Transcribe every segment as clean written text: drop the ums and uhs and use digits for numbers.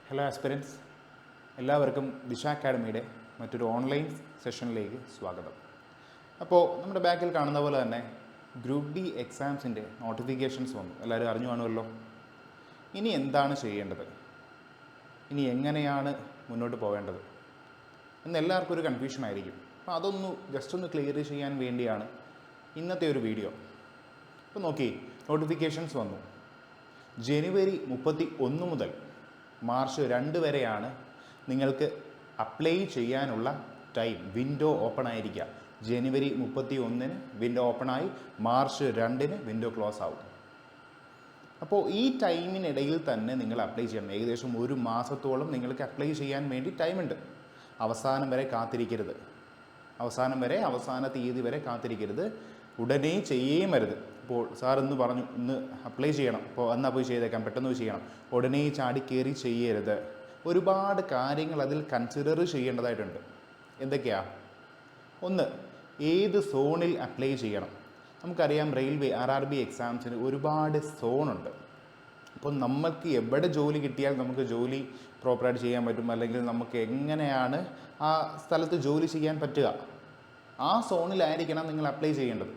Hello aspirants, എല്ലാവർക്കും ദിശ അക്കാഡമിയുടെ മറ്റൊരു ഓൺലൈൻ സെഷനിലേക്ക് സ്വാഗതം. അപ്പോൾ നമ്മുടെ ബാക്കിൽ കാണുന്ന പോലെ തന്നെ ഗ്രൂപ്പ് ഡി എക്സാംസിൻ്റെ നോട്ടിഫിക്കേഷൻസ് വന്നു. എല്ലാവരും അറിഞ്ഞു കാണുമല്ലോ. ഇനി എന്താണ് ചെയ്യേണ്ടത്, ഇനി എങ്ങനെയാണ് മുന്നോട്ട് പോകേണ്ടത് എന്ന് എല്ലാവർക്കും ഒരു കൺഫ്യൂഷൻ ആയിരിക്കും. അപ്പോൾ അതൊന്ന് ജസ്റ്റ് ഒന്ന് ക്ലിയർ ചെയ്യാൻ വേണ്ടിയാണ് ഇന്നത്തെ ഒരു വീഡിയോ. അപ്പോൾ നോക്കി, നോട്ടിഫിക്കേഷൻസ് വന്നു. ജനുവരി 31 മുതൽ മാർച്ച് 2 വരെയാണ് നിങ്ങൾക്ക് അപ്ലൈ ചെയ്യാനുള്ള ടൈം. വിൻഡോ ഓപ്പൺ ആയിരിക്കുക. ജനുവരി 31 വിൻഡോ ഓപ്പണായി മാർച്ച് 2 വിൻഡോ ക്ലോസ് ആവും. അപ്പോൾ ഈ ടൈമിനിടയിൽ തന്നെ നിങ്ങൾ അപ്ലൈ ചെയ്യണം. ഏകദേശം ഒരു മാസത്തോളം നിങ്ങൾക്ക് അപ്ലൈ ചെയ്യാൻ വേണ്ടി ടൈമുണ്ട്. അവസാനം വരെ കാത്തിരിക്കരുത്. അവസാന തീയതി വരെ കാത്തിരിക്കരുത്. ഉടനെ ചെയ്യുകയും വരുത്. ഇപ്പോൾ സാർ ഇന്ന് പറഞ്ഞു ഇന്ന് അപ്ലൈ ചെയ്യണം, അപ്പോൾ എന്നാൽ പോയി ചെയ്തേക്കാം, പെട്ടെന്ന് പോയി ചെയ്യണം, ഉടനെ ചാടി കയറി ചെയ്യരുത്. ഒരുപാട് കാര്യങ്ങൾ അതിൽ കൺസിഡർ ചെയ്യേണ്ടതായിട്ടുണ്ട്. എന്തൊക്കെയാണ്? ഒന്ന്, ഏത് സോണിൽ അപ്ലൈ ചെയ്യണം. നമുക്കറിയാം റെയിൽവേ RRB എക്സാംസിന് ഒരുപാട് സോണുണ്ട്. അപ്പോൾ നമുക്ക് എവിടെ ജോലി കിട്ടിയാൽ നമുക്ക് ജോലി പ്രോപ്പറായിട്ട് ചെയ്യാൻ പറ്റും, അല്ലെങ്കിൽ നമുക്ക് എങ്ങനെയാണ് ആ സ്ഥലത്ത് ജോലി ചെയ്യാൻ പറ്റുക, ആ സോണിലായിരിക്കണം നിങ്ങൾ അപ്ലൈ ചെയ്യേണ്ടത്.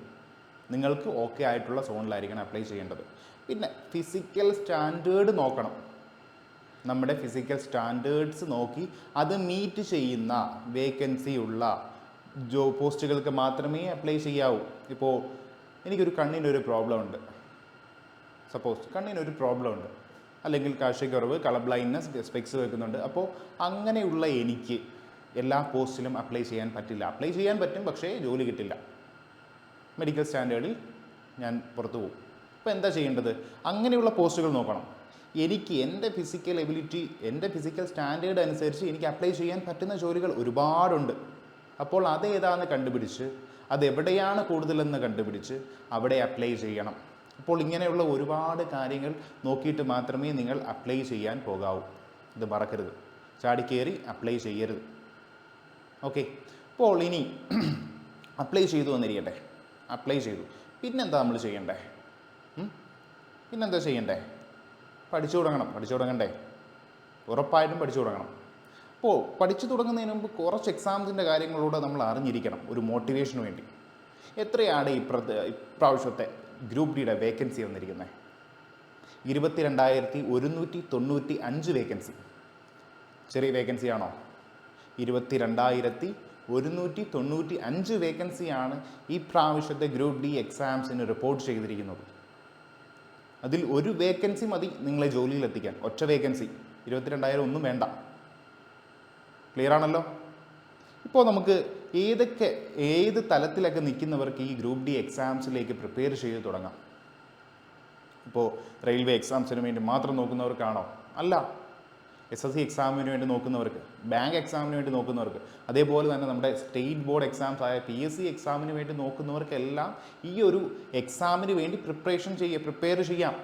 നിങ്ങൾക്ക് ഓക്കെ ആയിട്ടുള്ള സോണിലായിരിക്കണം അപ്ലൈ ചെയ്യേണ്ടത്. പിന്നെ ഫിസിക്കൽ സ്റ്റാൻഡേർഡ് നോക്കണം. നമ്മുടെ ഫിസിക്കൽ സ്റ്റാൻഡേർഡ്സ് നോക്കി അത് മീറ്റ് ചെയ്യുന്ന വേക്കൻസി ഉള്ള പോസ്റ്റുകൾക്ക് മാത്രമേ അപ്ലൈ ചെയ്യാവൂ. ഇപ്പോൾ എനിക്കൊരു കണ്ണിനൊരു പ്രോബ്ലം ഉണ്ട്, സപ്പോസ് കണ്ണിനൊരു പ്രോബ്ലം ഉണ്ട്, അല്ലെങ്കിൽ കാഴ്ചക്കുറവ്, കളർ ബ്ലൈൻഡ്നെസ്, സ്പെക്സ് വെക്കുന്നുണ്ട്. അപ്പോൾ അങ്ങനെയുള്ള എനിക്ക് എല്ലാ പോസ്റ്റിലും അപ്ലൈ ചെയ്യാൻ പറ്റില്ല. അപ്ലൈ ചെയ്യാൻ പറ്റും, പക്ഷേ ജോലി കിട്ടില്ല. മെഡിക്കൽ സ്റ്റാൻഡേർഡിൽ ഞാൻ പുറത്തു പോകും. അപ്പോൾ എന്താ ചെയ്യേണ്ടത്? അങ്ങനെയുള്ള പോസ്റ്റുകൾ നോക്കണം. എനിക്ക് എൻ്റെ ഫിസിക്കൽ എബിലിറ്റി, എൻ്റെ ഫിസിക്കൽ സ്റ്റാൻഡേർഡ് അനുസരിച്ച് എനിക്ക് അപ്ലൈ ചെയ്യാൻ പറ്റുന്ന ജോലികൾ ഒരുപാടുണ്ട്. അപ്പോൾ അതേതാണെന്ന് കണ്ടുപിടിച്ച്, അതെവിടെയാണ് കൂടുതലെന്ന് കണ്ടുപിടിച്ച് അവിടെ അപ്ലൈ ചെയ്യണം. അപ്പോൾ ഇങ്ങനെയുള്ള ഒരുപാട് കാര്യങ്ങൾ നോക്കിയിട്ട് മാത്രമേ നിങ്ങൾ അപ്ലൈ ചെയ്യാൻ പോകാവൂ. ഇത് മറക്കരുത്. ചാടിക്കേറി അപ്ലൈ ചെയ്യരുത്. ഓക്കെ. അപ്പോൾ ഇനി അപ്ലൈ ചെയ്തു വന്നിരിക്കട്ടെ. അപ്ലൈ ചെയ്തു, പിന്നെന്താ നമ്മൾ ചെയ്യണ്ടേ? പിന്നെന്താ ചെയ്യണ്ടേ? പഠിച്ചു തുടങ്ങണ്ടേ? ഉറപ്പായിട്ടും പഠിച്ചു തുടങ്ങണം. അപ്പോൾ പഠിച്ചു തുടങ്ങുന്നതിന് മുമ്പ് കുറച്ച് എക്സാംസിൻ്റെ കാര്യങ്ങളോട് നമ്മൾ അറിഞ്ഞിരിക്കണം, ഒരു മോട്ടിവേഷന് വേണ്ടി. എത്രയാണ് ഇപ്രാവശ്യത്തെ ഗ്രൂപ്പ് ഡിയുടെ വേക്കൻസി വന്നിരിക്കുന്നത്? 22,195 വേക്കൻസി. ചെറിയ വേക്കൻസിയാണോ? 22,195 വേക്കൻസിയാണ് ഈ പ്രാവശ്യത്തെ ഗ്രൂപ്പ് ഡി എക്സാംസിന് റിപ്പോർട്ട് ചെയ്തിരിക്കുന്നത്. അതിൽ ഒരു വേക്കൻസി മതി നിങ്ങളെ ജോലിയിൽ എത്തിക്കാൻ. ഒറ്റ വേക്കൻസി. 22,000 ഒന്നും വേണ്ട. ക്ലിയർ ആണല്ലോ? ഇപ്പോൾ നമുക്ക് ഏത് തലത്തിലൊക്കെ നിൽക്കുന്നവർക്ക് ഈ ഗ്രൂപ്പ് ഡി എക്സാംസിലേക്ക് പ്രിപ്പയർ ചെയ്ത് തുടങ്ങാം. ഇപ്പോൾ റെയിൽവേ എക്സാംസിന് വേണ്ടി മാത്രം നോക്കുന്നവർക്കാണോ? അല്ല. SSC എക്സാമിന് വേണ്ടി നോക്കുന്നവർക്ക്, ബാങ്ക് എക്സാമിന് വേണ്ടി നോക്കുന്നവർക്ക്, അതേപോലെ തന്നെ നമ്മുടെ സ്റ്റേറ്റ് ബോർഡ് എക്സാംസ് ആയ PSC എക്സാമിന് വേണ്ടി നോക്കുന്നവർക്കെല്ലാം ഈ ഒരു എക്സാമിന് വേണ്ടി പ്രിപ്പയർ ചെയ്യാം,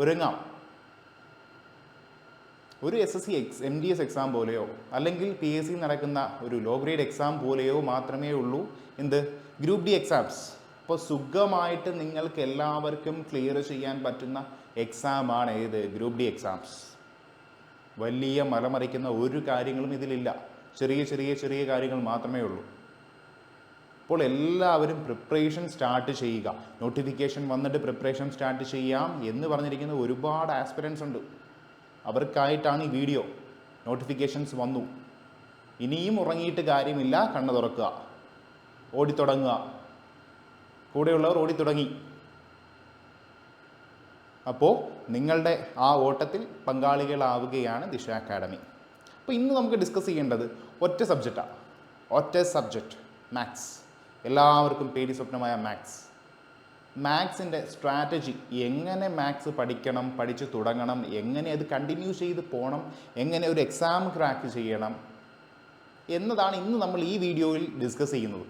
ഒരുങ്ങാം. ഒരു SSC MDS എക്സാം പോലെയോ അല്ലെങ്കിൽ PSC നടക്കുന്ന ഒരു ലോ ഗ്രേഡ് എക്സാം പോലെയോ മാത്രമേ ഉള്ളൂ എന്ത്, ഗ്രൂപ്പ് ഡി എക്സാംസ്. അപ്പോൾ സുഖമായിട്ട് നിങ്ങൾക്ക് എല്ലാവർക്കും ക്ലിയർ ചെയ്യാൻ പറ്റുന്ന എക്സാമാണ് ഏത്? Group D exams. വലിയ മലമറിക്കുന്ന ഒരു കാര്യങ്ങളും ഇതിലില്ല. ചെറിയ കാര്യങ്ങൾ മാത്രമേ ഉള്ളൂ. അപ്പോൾ എല്ലാവരും പ്രിപ്പറേഷൻ സ്റ്റാർട്ട് ചെയ്യുക. നോട്ടിഫിക്കേഷൻ വന്നിട്ട് പ്രിപ്പറേഷൻ സ്റ്റാർട്ട് ചെയ്യാം എന്ന് പറഞ്ഞിരിക്കുന്ന ഒരുപാട് ആസ്പിരൻസ് ഉണ്ട്. അവർക്കായിട്ടാണ് ഈ വീഡിയോ. നോട്ടിഫിക്കേഷൻസ് വന്നു, ഇനിയും ഉറങ്ങിയിട്ട് കാര്യമില്ല. കണ്ണ് തുറക്കുക, ഓടിത്തുടങ്ങുക. കൂടെയുള്ളവർ ഓടിത്തുടങ്ങി. അപ്പോൾ നിങ്ങളുടെ ആ ഓട്ടത്തിൽ പങ്കാളികളാവുകയാണ് ദിശ അക്കാഡമി. അപ്പോൾ ഇന്ന് നമുക്ക് ഡിസ്കസ് ചെയ്യേണ്ടത് ഒറ്റ സബ്ജക്റ്റ് മാത്സ്. എല്ലാവർക്കും പേടി സ്വപ്നമായ മാത്സിൻ്റെ സ്ട്രാറ്റജി, എങ്ങനെ മാത്സ് പഠിക്കണം, പഠിച്ചു തുടങ്ങണം, എങ്ങനെ അത് കണ്ടിന്യൂ ചെയ്ത് പോകണം, എങ്ങനെ ഒരു എക്സാം ക്രാക്ക് ചെയ്യണം എന്നതാണ് ഇന്ന് നമ്മൾ ഈ വീഡിയോയിൽ ഡിസ്കസ് ചെയ്യുന്നത്.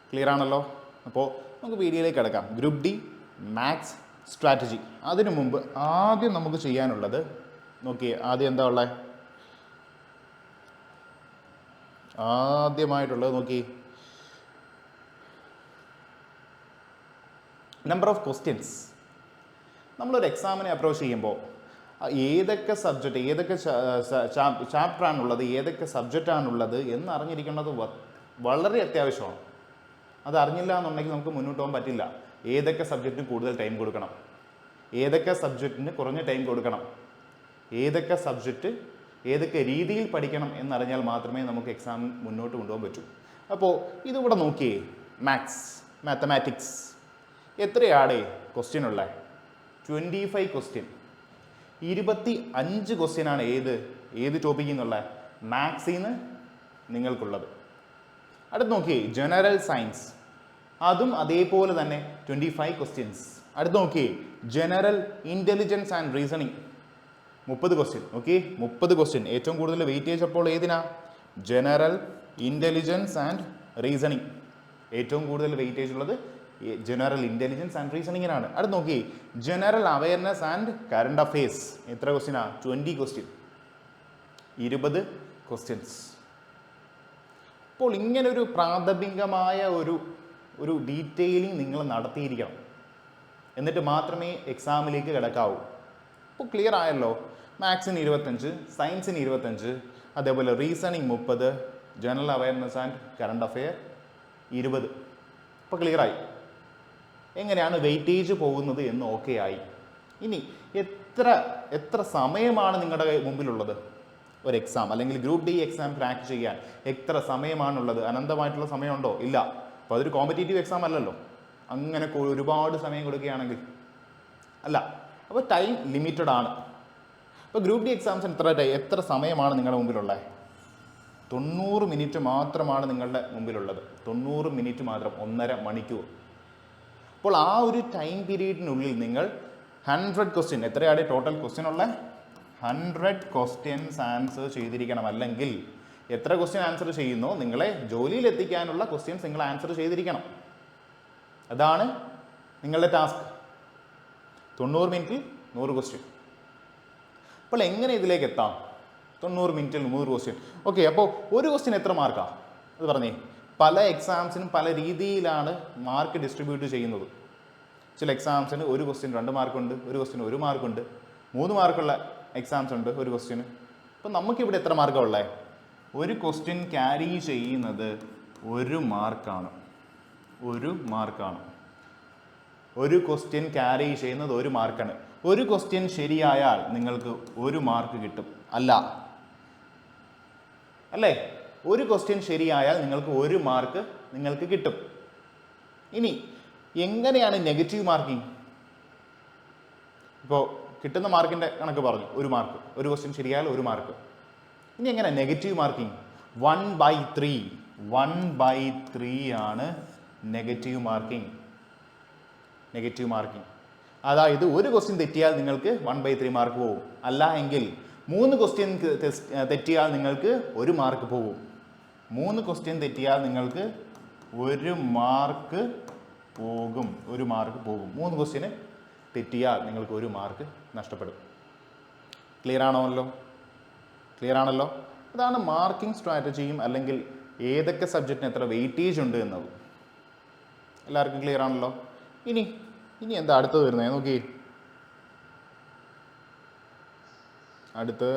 ക്ലിയർ ആണല്ലോ? അപ്പോൾ നമുക്ക് വീഡിയോയിലേക്ക് കിടക്കാം. Group D maths strategy. അതിനു മുമ്പ് ആദ്യം നമുക്ക് ചെയ്യാനുള്ളത് നോക്കിയേ. ആദ്യം എന്താ ഉള്ളത്? ആദ്യമായിട്ടുള്ളത് നോക്കി, നമ്പർ ഓഫ് ക്വസ്റ്റ്യൻസ്. നമ്മളൊരു എക്സാമിനെ അപ്രോച്ച് ചെയ്യുമ്പോൾ ഏതൊക്കെ സബ്ജക്റ്റ്, ഏതൊക്കെ ചാപ്റ്ററാണുള്ളത്, ഏതൊക്കെ സബ്ജക്റ്റാണുള്ളത് എന്ന് അറിഞ്ഞിരിക്കേണ്ടത് വളരെ അത്യാവശ്യമാണ്. അത് അറിഞ്ഞില്ല എന്നുണ്ടെങ്കിൽ നമുക്ക് മുന്നോട്ട് പോകാൻ പറ്റില്ല. ഏതൊക്കെ സബ്ജക്റ്റിന് കൂടുതൽ ടൈം കൊടുക്കണം, ഏതൊക്കെ സബ്ജക്റ്റിന് കുറഞ്ഞ ടൈം കൊടുക്കണം, ഏതൊക്കെ സബ്ജക്റ്റ് ഏതൊക്കെ രീതിയിൽ പഠിക്കണം എന്നറിഞ്ഞാൽ മാത്രമേ നമുക്ക് എക്സാം മുന്നോട്ട് കൊണ്ടുപോകാൻ പറ്റൂ. അപ്പോൾ ഇതിവിടെ നോക്കിയേ, മാത്തമാറ്റിക്സ് എത്രയാടേ ക്വസ്റ്റ്യൻ ഉള്ളത്? 25 ക്വസ്റ്റ്യൻ. 25 ക്വസ്റ്റ്യനാണ് ഏത് ടോപ്പിക്കിൽ നിന്നുള്ള മാത്സിൽ നിന്ന് നിങ്ങൾക്കുള്ളത്. അടുത്ത് നോക്കിയേ, ജനറൽ സയൻസ്, അതും അതേപോലെ തന്നെ 25 ക്വസ്റ്റ്യൻസ്. അടുത്ത് നോക്കിയേ, general intelligence and reasoning 30 question. Okay, 30 question. ഏറ്റവും കൂടുതൽ വെയിറ്റേജ് അപ്പോൾ ഏതിനാ? General intelligence and reasoning. ഏറ്റവും കൂടുതൽ വെയിറ്റേജ് ഉള്ളത് ജനറൽ ഇൻ്റലിജൻസ് ആൻഡ് റീസണിങ്ങിനാണ്. അടുത്ത് നോക്കി, general awareness and current affairs എത്ര ക്വസ്റ്റ്യനാ? 20 ക്വസ്റ്റ്യൻ, 20 ക്വസ്റ്റ്യൻസ്. അപ്പോൾ ഇങ്ങനെ ഒരു പ്രാഥമികമായ ഒരു ഡീറ്റെയിലിംഗ് നിങ്ങൾ നടത്തിയിരിക്കണം, എന്നിട്ട് മാത്രമേ എക്സാമിലേക്ക് കിടക്കാവൂ. അപ്പോൾ ക്ലിയർ ആയല്ലോ. മാത്സിന് 25, സയൻസിന് 25, അതേപോലെ reasoning 30, general awareness and current affair 20. ഇപ്പോൾ ക്ലിയറായി എങ്ങനെയാണ് വെയിറ്റേജ് പോകുന്നത് എന്ന്. ഓക്കെ ആയി. ഇനി എത്ര സമയമാണ് നിങ്ങളുടെ മുമ്പിലുള്ളത്? ഒരു എക്സാം അല്ലെങ്കിൽ ഗ്രൂപ്പ് ഡി എക്സാം ക്രാക്ക് ചെയ്യാൻ എത്ര സമയമാണുള്ളത്? അനന്തമായിട്ടുള്ള സമയമുണ്ടോ? ഇല്ല. അപ്പോൾ അതൊരു കോമ്പറ്റേറ്റീവ് എക്സാം അല്ലല്ലോ. അങ്ങനെ ഒരുപാട് സമയം കൊടുക്കുകയാണെങ്കിൽ അല്ല. അപ്പോൾ ടൈം ലിമിറ്റഡ് ആണ്. അപ്പോൾ ഗ്രൂപ്പ് ഡി എക്സാംസിന് എത്ര സമയമാണ് നിങ്ങളുടെ മുമ്പിലുള്ളത്? 90 മിനിറ്റ് മാത്രമാണ് നിങ്ങളുടെ മുമ്പിലുള്ളത്. 90 മിനിറ്റ് മാത്രം, 1.5 മണിക്കൂർ. അപ്പോൾ ആ ഒരു ടൈം പീരീഡിനുള്ളിൽ നിങ്ങൾ 100 ക്വസ്റ്റ്യൻ, എത്രയാണ് ടോട്ടൽ ക്വസ്റ്റ്യൻ ഉള്ളത്? 100 ക്വസ്റ്റ്യൻസ് ആൻസർ ചെയ്തിരിക്കണം. അല്ലെങ്കിൽ എത്ര ക്വസ്റ്റ്യൻ ആൻസർ ചെയ്യുന്നോ നിങ്ങളെ ജോലിയിൽ എത്തിക്കാനുള്ള ക്വസ്റ്റ്യൻസ് നിങ്ങൾ ആൻസർ ചെയ്തിരിക്കണം. അതാണ് നിങ്ങളുടെ ടാസ്ക്. 90 മിനിറ്റിൽ 100 ക്വസ്റ്റ്യൻ. അപ്പോൾ എങ്ങനെ ഇതിലേക്ക് എത്താം? 90 മിനിറ്റിൽ 100 ക്വസ്റ്റ്യൻ. ഓക്കെ, അപ്പോൾ ഒരു ക്വസ്റ്റ്യൻ എത്ര മാർക്കാണ്? അത് പറഞ്ഞേ. പല എക്സാംസിനും പല രീതിയിലാണ് മാർക്ക് ഡിസ്ട്രിബ്യൂട്ട് ചെയ്യുന്നത്. ചില എക്സാംസിന് ഒരു ക്വസ്റ്റ്യൻ 2 മാർക്കുണ്ട്, ഒരു ക്വസ്റ്റ്യൻ 1 മാർക്കുണ്ട്, 3 മാർക്കുള്ള എക്സാംസ് ഉണ്ട് ഒരു ക്വസ്റ്റ്യന്. അപ്പോൾ നമുക്കിവിടെ എത്ര മാർക്കാണ് ഉള്ളത്? ഒരു ക്വസ്റ്റ്യൻ ക്യാരി ചെയ്യുന്നത് 1 മാർക്കാണ്. 1 മാർക്കാണ്. ഒരു ക്വസ്റ്റ്യൻ ക്യാരി ചെയ്യുന്നത് 1 മാർക്കാണ്. ഒരു ക്വസ്റ്റ്യൻ ശരിയായാൽ നിങ്ങൾക്ക് 1 മാർക്ക് കിട്ടും. അല്ലേ? ഒരു ക്വസ്റ്റ്യൻ ശരിയായാൽ നിങ്ങൾക്ക് 1 മാർക്ക് നിങ്ങൾക്ക് കിട്ടും. ഇനി എങ്ങനെയാണ് നെഗറ്റീവ് മാർക്കിംഗ്? ഇപ്പോൾ കിട്ടുന്ന മാർക്കിൻ്റെ കണക്ക് പറഞ്ഞു, 1 മാർക്ക്. ഒരു ക്വസ്റ്റ്യൻ ശരിയായാൽ 1 മാർക്ക്. ഇനി എങ്ങനെ നെഗറ്റീവ് മാർക്കിംഗ്? 1/3. 1/3 ആണ് നെഗറ്റീവ് മാർക്കിംഗ്. നെഗറ്റീവ് മാർക്കിംഗ് അതായത് ഒരു ക്വസ്റ്റ്യൻ തെറ്റിയാൽ നിങ്ങൾക്ക് 1/3 മാർക്ക് പോകും. അല്ല എങ്കിൽ 3 ക്വസ്റ്റ്യൻ തെറ്റിയാൽ നിങ്ങൾക്ക് 1 മാർക്ക് പോകും. 3 ക്വസ്റ്റ്യൻ തെറ്റിയാൽ നിങ്ങൾക്ക് 1 മാർക്ക് പോകും. 1 മാർക്ക് പോകും. 3 ക്വസ്റ്റ്യന് തെറ്റിയാൽ നിങ്ങൾക്ക് 1 മാർക്ക് നഷ്ടപ്പെടും. ക്ലിയർ ആണല്ലോ? അതാണ് മാർക്കിംഗ് സ്ട്രാറ്റജിയും അല്ലെങ്കിൽ ഏതൊക്കെ സബ്ജക്റ്റിന് എത്ര വെയിറ്റേജ് ഉണ്ട് എന്നത്. എല്ലാവർക്കും ക്ലിയർ ആണല്ലോ? ഇനി എന്താ അടുത്തത് വരുന്നത്? നോക്കി, അടുത്ത്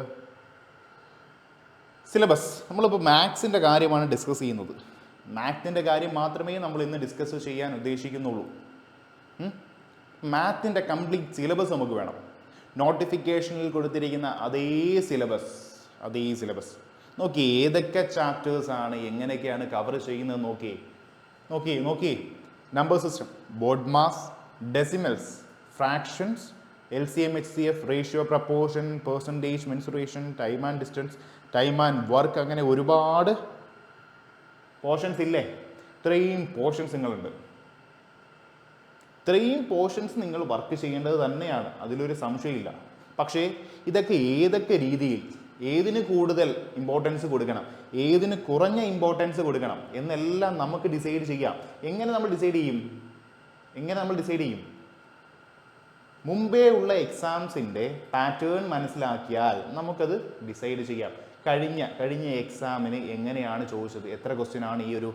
സിലബസ്. നമ്മളിപ്പോൾ മാത്സിൻ്റെ കാര്യമാണ് ഡിസ്കസ് ചെയ്യുന്നത്. മാത്സിൻ്റെ കാര്യം മാത്രമേ നമ്മൾ ഇന്ന് ഡിസ്കസ് ചെയ്യാൻ ഉദ്ദേശിക്കുന്നുള്ളൂ. മാത്തിൻ്റെ കംപ്ലീറ്റ് സിലബസ് നമുക്ക് വേണം. നോട്ടിഫിക്കേഷനിൽ കൊടുത്തിരിക്കുന്ന അതേ സിലബസ് നോക്കി, ഏതൊക്കെ ചാപ്റ്റേഴ്സാണ് എങ്ങനെയൊക്കെയാണ് കവർ ചെയ്യുന്നത് നോക്കി. Number system, board mass, decimals, fractions, LCM, HCF, ratio, proportion, percentage, mensuration, time and distance, time and work, അങ്ങനെ ഒരുപാട് പോർഷൻസ് ഇല്ലേ? ഇത്രയും പോർഷൻസ് നിങ്ങളുണ്ട്. ഇത്രയും പോർഷൻസ് നിങ്ങൾ വർക്ക് ചെയ്യേണ്ടത് തന്നെയാണ്, അതിലൊരു സംശയമില്ല. പക്ഷേ ഇതൊക്കെ ഏതൊക്കെ രീതിയിൽ, ഏതിന് കൂടുതൽ ഇമ്പോർട്ടൻസ് കൊടുക്കണം, ഏതിന് കുറഞ്ഞ ഇമ്പോർട്ടൻസ് കൊടുക്കണം എന്നെല്ലാം നമുക്ക് ഡിസൈഡ് ചെയ്യാം. എങ്ങനെ നമ്മൾ ഡിസൈഡ് ചെയ്യും? മുമ്പേ ഉള്ള എക്സാംസിൻ്റെ പാറ്റേൺ മനസ്സിലാക്കിയാൽ നമുക്കത് ഡിസൈഡ് ചെയ്യാം. കഴിഞ്ഞ എക്സാമിന് എങ്ങനെയാണ് ചോദിച്ചത്, എത്ര ക്വസ്റ്റ്യനാണ് ഈ ഒരു,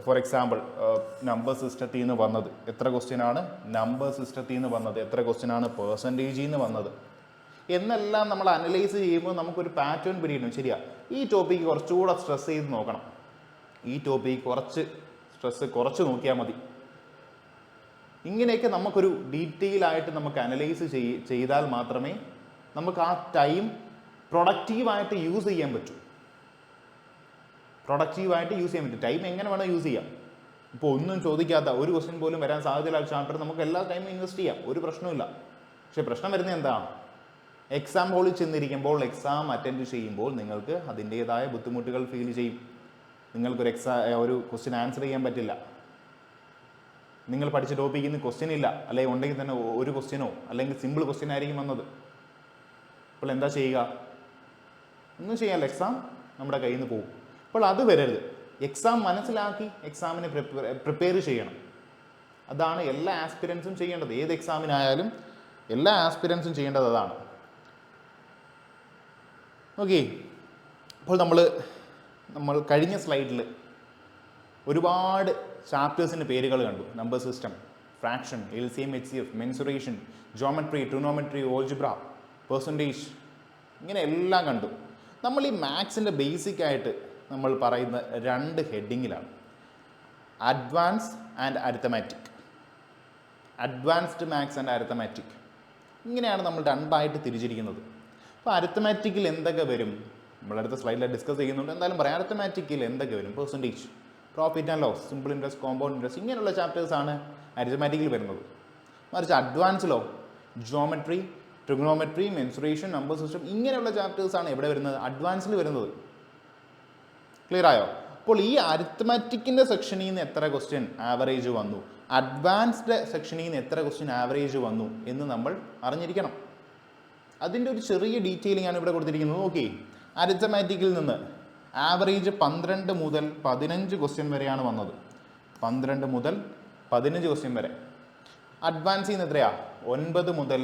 ഫോർ എക്സാമ്പിൾ നമ്പർ സിസ്റ്റത്തിൽ നിന്ന് വന്നത്, എത്ര ക്വസ്റ്റ്യനാണ് നമ്പർ സിസ്റ്റത്തിൽ നിന്ന് വന്നത്, എത്ര ക്വസ്റ്റ്യനാണ് പെർസെൻറ്റേജിൽ നിന്ന് വന്നത്, എന്നെല്ലാം നമ്മൾ അനലൈസ് ചെയ്യുമ്പോൾ നമുക്കൊരു പാറ്റേൺ പിടിക്കണം. ശരിയാ, ഈ ടോപ്പിക്ക് കുറച്ചുകൂടെ സ്ട്രെസ് ചെയ്ത് നോക്കണം, ഈ ടോപ്പിക്ക് കുറച്ച് നോക്കിയാൽ മതി. ഇങ്ങനെയൊക്കെ നമുക്കൊരു ഡീറ്റെയിൽ ആയിട്ട് നമുക്ക് അനലൈസ് ചെയ്താൽ മാത്രമേ നമുക്ക് ആ ടൈം പ്രൊഡക്റ്റീവായിട്ട് യൂസ് ചെയ്യാൻ പറ്റൂ. ടൈം എങ്ങനെ വേണം യൂസ് ചെയ്യാം. ഇപ്പോൾ ഒന്നും ചോദിക്കാത്ത ഒരു ക്വസ്റ്റ്യൻ പോലും വരാൻ സാധ്യതയില്ല ചാപ്റ്റർ നമുക്ക് എല്ലാ ടൈമും ഇൻവെസ്റ്റ് ചെയ്യാം, ഒരു പ്രശ്നമില്ല. പക്ഷേ പ്രശ്നം വരുന്നത് എന്താണ്? എക്സാം ഹോളിൽ ചെന്നിരിക്കുമ്പോൾ, എക്സാം അറ്റൻഡ് ചെയ്യുമ്പോൾ നിങ്ങൾക്ക് അതിൻ്റേതായ ബുദ്ധിമുട്ടുകൾ ഫീൽ ചെയ്യും. നിങ്ങൾക്കൊരു ഒരു ക്വസ്റ്റ്യൻ ആൻസർ ചെയ്യാൻ പറ്റില്ല. നിങ്ങൾ പഠിച്ച ടോപ്പിക്കിൽ നിന്ന് ക്വസ്റ്റ്യൻ ഇല്ല, അല്ലെങ്കിൽ ഉണ്ടെങ്കിൽ തന്നെ ഒരു ക്വസ്റ്റ്യനോ അല്ലെങ്കിൽ സിമ്പിൾ ക്വസ്റ്റ്യൻ ആയിരിക്കും വന്നത്. അപ്പോൾ എന്താ ചെയ്യുക? ഒന്നും ചെയ്യാല്ല, എക്സാം നമ്മുടെ കയ്യിൽ നിന്ന് പോകും. അപ്പോൾ അത് വരരുത്. എക്സാം മനസ്സിലാക്കി എക്സാമിനെ പ്രിപ്പയർ ചെയ്യണം. അതാണ് എല്ലാ ആസ്പിരൻസും ചെയ്യേണ്ടത്. ഏത് എക്സാമിനായാലും എല്ലാ ആസ്പിരൻസും ചെയ്യേണ്ടത് അതാണ്. ഓക്കെ, അപ്പോൾ നമ്മൾ കഴിഞ്ഞ സ്ലൈഡിൽ ഒരുപാട് ചാപ്റ്റേഴ്സിൻ്റെ പേരുകൾ കണ്ടു. Number system, fraction, LCM, HCF, mensuration, geometry, trigonometry, algebra, percentage, ഇങ്ങനെ എല്ലാം കണ്ടു. നമ്മൾ ഈ മാത്സിൻ്റെ ബേസിക് ആയിട്ട് നമ്മൾ പറയുന്ന 2 ഹെഡിങ്ങിലാണ്: advance and arithmetic. Advanced maths and arithmetic, ഇങ്ങനെയാണ് നമ്മൾ 2ആയിട്ട് തിരിച്ചിരിക്കുന്നത്. അപ്പോൾ അരിത്തമാറ്റിക്കിൽ എന്തൊക്കെ വരും നമ്മളടുത്ത സ്ലൈഡിൽ ഡിസ്കസ് ചെയ്യുന്നുണ്ട്, എന്തായാലും പറയാം. അരിത്തമാറ്റിക്കിൽ എന്തൊക്കെ വരും? Percentage, profit and loss, simple interest, compound interest, ഇങ്ങനെയുള്ള ചാപ്റ്റേഴ്സാണ് അരിത്തമാറ്റിക്കിൽ വരുന്നത്. മറിച്ച് അഡ്വാൻസിലോ geometry, trigonometry, mensuration, number system, ഇങ്ങനെയുള്ള ചാപ്റ്റേഴ്സാണ് എവിടെ വരുന്നത്? അഡ്വാൻസിൽ വരുന്നത്. ക്ലിയർ ആയോ? അപ്പോൾ ഈ അരിത്തമാറ്റിക്കിൻ്റെ സെക്ഷനിൽ നിന്ന് എത്ര ക്വസ്റ്റ്യൻ ആവറേജ് വന്നു, അഡ്വാൻസ്ഡ് സെക്ഷനിൽ നിന്ന് എത്ര ക്വസ്റ്റ്യൻ ആവറേജ് വന്നു എന്ന് നമ്മൾ അറിഞ്ഞിരിക്കണം. അതിൻ്റെ ഒരു ചെറിയ ഡീറ്റെയിലിംഗ് ആണ് ഇവിടെ കൊടുത്തിരിക്കുന്നത്. നോക്കി, അരിത്തമാറ്റിക്കിൽ നിന്ന് ആവറേജ് 12 മുതൽ 15 ക്വസ്റ്റ്യൻ വരെയാണ് വന്നത്. 12 മുതൽ 15 ക്വസ്റ്റ്യൻ വരെ. അഡ്വാൻസിൽ നിന്ന് എത്രയാ? 9 മുതൽ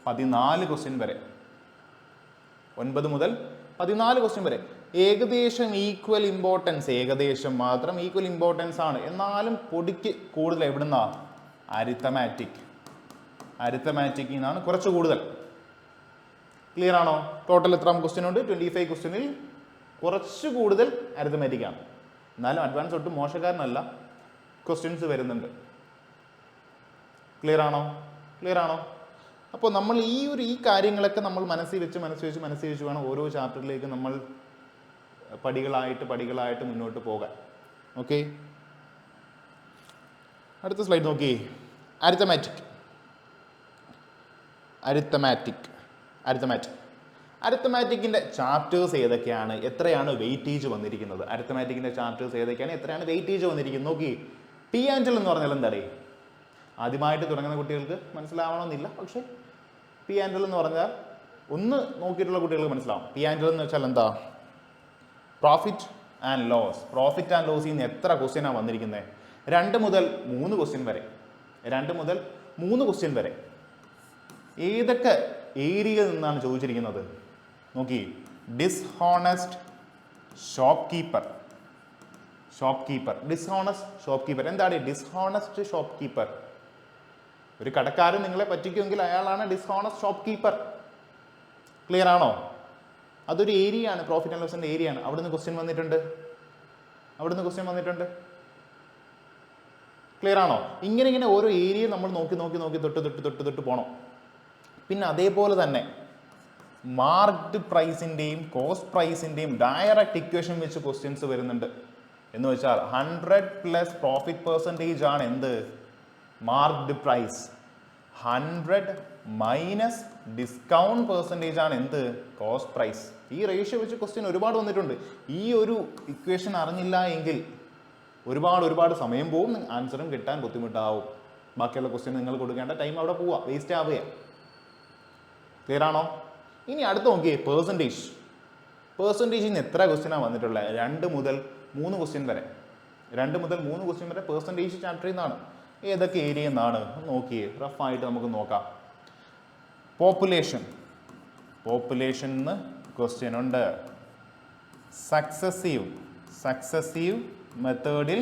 14 ക്വസ്റ്റ്യൻ വരെ. 9 മുതൽ 14 ക്വസ്റ്റ്യൻ വരെ. ഏകദേശം ഈക്വൽ ഇമ്പോർട്ടൻസ്, ഏകദേശം മാത്രം ഈക്വൽ ഇമ്പോർട്ടൻസ് ആണ്. എന്നാലും പൊടിക്ക് കൂടുതൽ എവിടുന്നാ? അരിത്തമാറ്റിക്കിൽ നിന്നാണ് കുറച്ച് കൂടുതൽ. ക്ലിയർ ആണോ? ടോട്ടൽ എത്ര ക്വസ്റ്റ്യൻ ഉണ്ട്? 25 ക്വസ്റ്റ്യനിൽ കുറച്ച് കൂടുതൽ അരിത്തമാറ്റിക് ആണ്. എന്നാലും അഡ്വാൻസ് ഒട്ടും മോശക്കാരനല്ല, ക്വസ്റ്റ്യൻസ് വരുന്നുണ്ട്. ക്ലിയർ ആണോ? അപ്പോൾ നമ്മൾ ഈ കാര്യങ്ങളൊക്കെ നമ്മൾ മനസ്സിൽ വെച്ച് വേണം ഓരോ ചാപ്റ്ററിലേക്ക് നമ്മൾ പടികളായിട്ട് മുന്നോട്ട് പോകാൻ. ഓക്കെ, അടുത്ത സ്ലൈഡ് നോക്കി. അരിത്തമാറ്റിക്കിൻ്റെ ചാപ്റ്റേഴ്സ് ഏതൊക്കെയാണ്, എത്രയാണ് വെയിറ്റേജ് വന്നിരിക്കുന്നത്? നോക്കി. പി ആൻഡ് എൽ എന്ന് പറഞ്ഞാൽ എന്താണ്? ആദ്യമായിട്ട് തുടങ്ങുന്ന കുട്ടികൾക്ക് മനസ്സിലാവണമെന്നില്ല, പക്ഷേ പി ആൻഡ് എൽ എന്ന് പറഞ്ഞാൽ ഒന്ന് നോക്കിയിട്ടുള്ള കുട്ടികൾക്ക് മനസ്സിലാവും. പി ആൻഡ് എൽ എന്ന് വെച്ചാൽ എന്താ? പ്രോഫിറ്റ് ആൻഡ് ലോസിൽ നിന്ന് എത്ര ക്വസ്റ്റ്യനാണ് വന്നിരിക്കുന്നത്? 2 മുതൽ 3 ക്വസ്റ്റ്യൻ വരെ. ഏതൊക്കെ ഏരിയയിൽ നിന്നാണ് ചോദിച്ചിരിക്കുന്നത്? നോക്കി, ഡിസ്ഹോണസ്റ്റ് ഷോപ്പ് കീപ്പർ. എന്താണ് ഡിസ്ഹോണസ്റ്റ് ഷോപ്പ് കീപ്പർ? ഒരു കടക്കാരൻ നിങ്ങളെ പറ്റിക്കുമെങ്കിൽ അയാളാണ് ഡിസ്ഹോണസ്റ്റ് ഷോപ്പ് കീപ്പർ. ക്ലിയർ ആണോ? അതൊരു ഏരിയ ആണ്, പ്രോഫിറ്റ് ആൻഡ് ലോസിന്റെ ഏരിയ ആണ്. അവിടുന്ന് ക്വസ്റ്റ്യൻ വന്നിട്ടുണ്ട്. ക്ലിയർ ആണോ? ഇങ്ങനെ ഓരോ ഏരിയ നമ്മൾ നോക്കി തൊട്ട് പോകണം. പിന്നെ അതേപോലെ തന്നെ മാർക്ക്ഡ് പ്രൈസിൻ്റെയും കോസ്റ്റ് പ്രൈസിൻ്റെയും ഡയറക്റ്റ് ഇക്വേഷൻ വെച്ച് ക്വസ്റ്റ്യൻസ് വരുന്നുണ്ട്. എന്ന് വെച്ചാൽ 100+ പ്രോഫിറ്റ് പെർസെൻറ്റേജ് ആണ് എന്ത്? Marked price. 100 minus discount percentage ആണ് എന്ത്? Cost price. ഈ റേഷ്യോ വെച്ച് ക്വസ്റ്റ്യൻ ഒരുപാട് വന്നിട്ടുണ്ട്. ഈ ഒരു ഇക്വേഷൻ അറിഞ്ഞില്ല എങ്കിൽ ഒരുപാട് സമയം പോവും, ആൻസറും കിട്ടാൻ ബുദ്ധിമുട്ടാവും. ബാക്കിയുള്ള ക്വസ്റ്റ്യൻ നിങ്ങൾ കൊടുക്കേണ്ട ടൈം അവിടെ പോവുക, വേസ്റ്റ് ആവുക. ക്ലിയർ ആണോ? ഇനി അടുത്ത് നോക്കിയേ, പെർസെൻറ്റേജിൽ നിന്ന് എത്ര ക്വസ്റ്റ്യനാണ് വന്നിട്ടുള്ളത്? 2 മുതൽ 3 ക്വസ്റ്റ്യൻ വരെ. പെർസെൻറ്റേജ് ചാപ്റ്ററിൽ നിന്നാണ്. ഏതൊക്കെ ഏരിയ എന്നാണ് നോക്കിയേ, റഫായിട്ട് നമുക്ക് നോക്കാം. പോപ്പുലേഷൻ ക്വസ്റ്റ്യൻ ഉണ്ട്. സക്സസീവ് മെത്തേഡിൽ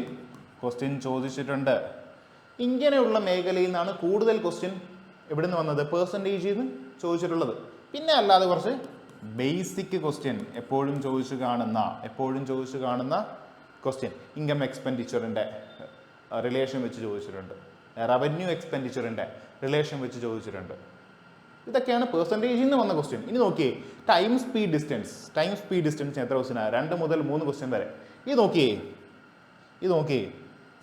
ക്വസ്റ്റ്യൻ ചോദിച്ചിട്ടുണ്ട്. ഇങ്ങനെയുള്ള മേഖലയിൽ നിന്നാണ് കൂടുതൽ ക്വസ്റ്റ്യൻ എവിടെ നിന്ന് വന്നത്? പെർസെൻറ്റേജിൽ നിന്ന് ചോദിച്ചിട്ടുള്ളത്. പിന്നെ അല്ലാതെ കുറച്ച് ബേസിക് ക്വസ്റ്റ്യൻ എപ്പോഴും ചോദിച്ചു കാണുന്ന ക്വസ്റ്റ്യൻ ഇൻകം എക്സ്പെൻഡിച്ചറിൻ്റെ റിലേഷൻ വെച്ച് ചോദിച്ചിട്ടുണ്ട്, റവന്യൂ എക്സ്പെൻഡിച്ചറിൻ്റെ റിലേഷൻ വെച്ച് ചോദിച്ചിട്ടുണ്ട്. ഇതൊക്കെയാണ് പെർസെൻറ്റേജിൽ നിന്ന് വന്ന ക്വസ്റ്റ്യൻ. ഇനി നോക്കിയേ, ടൈം സ്പീഡ് ഡിസ്റ്റൻസ് എത്ര ക്വസ്റ്റ്യനാണ്? 2 മുതൽ 3 ക്വസ്റ്റ്യൻ വരെ. ഇത് നോക്കിയേ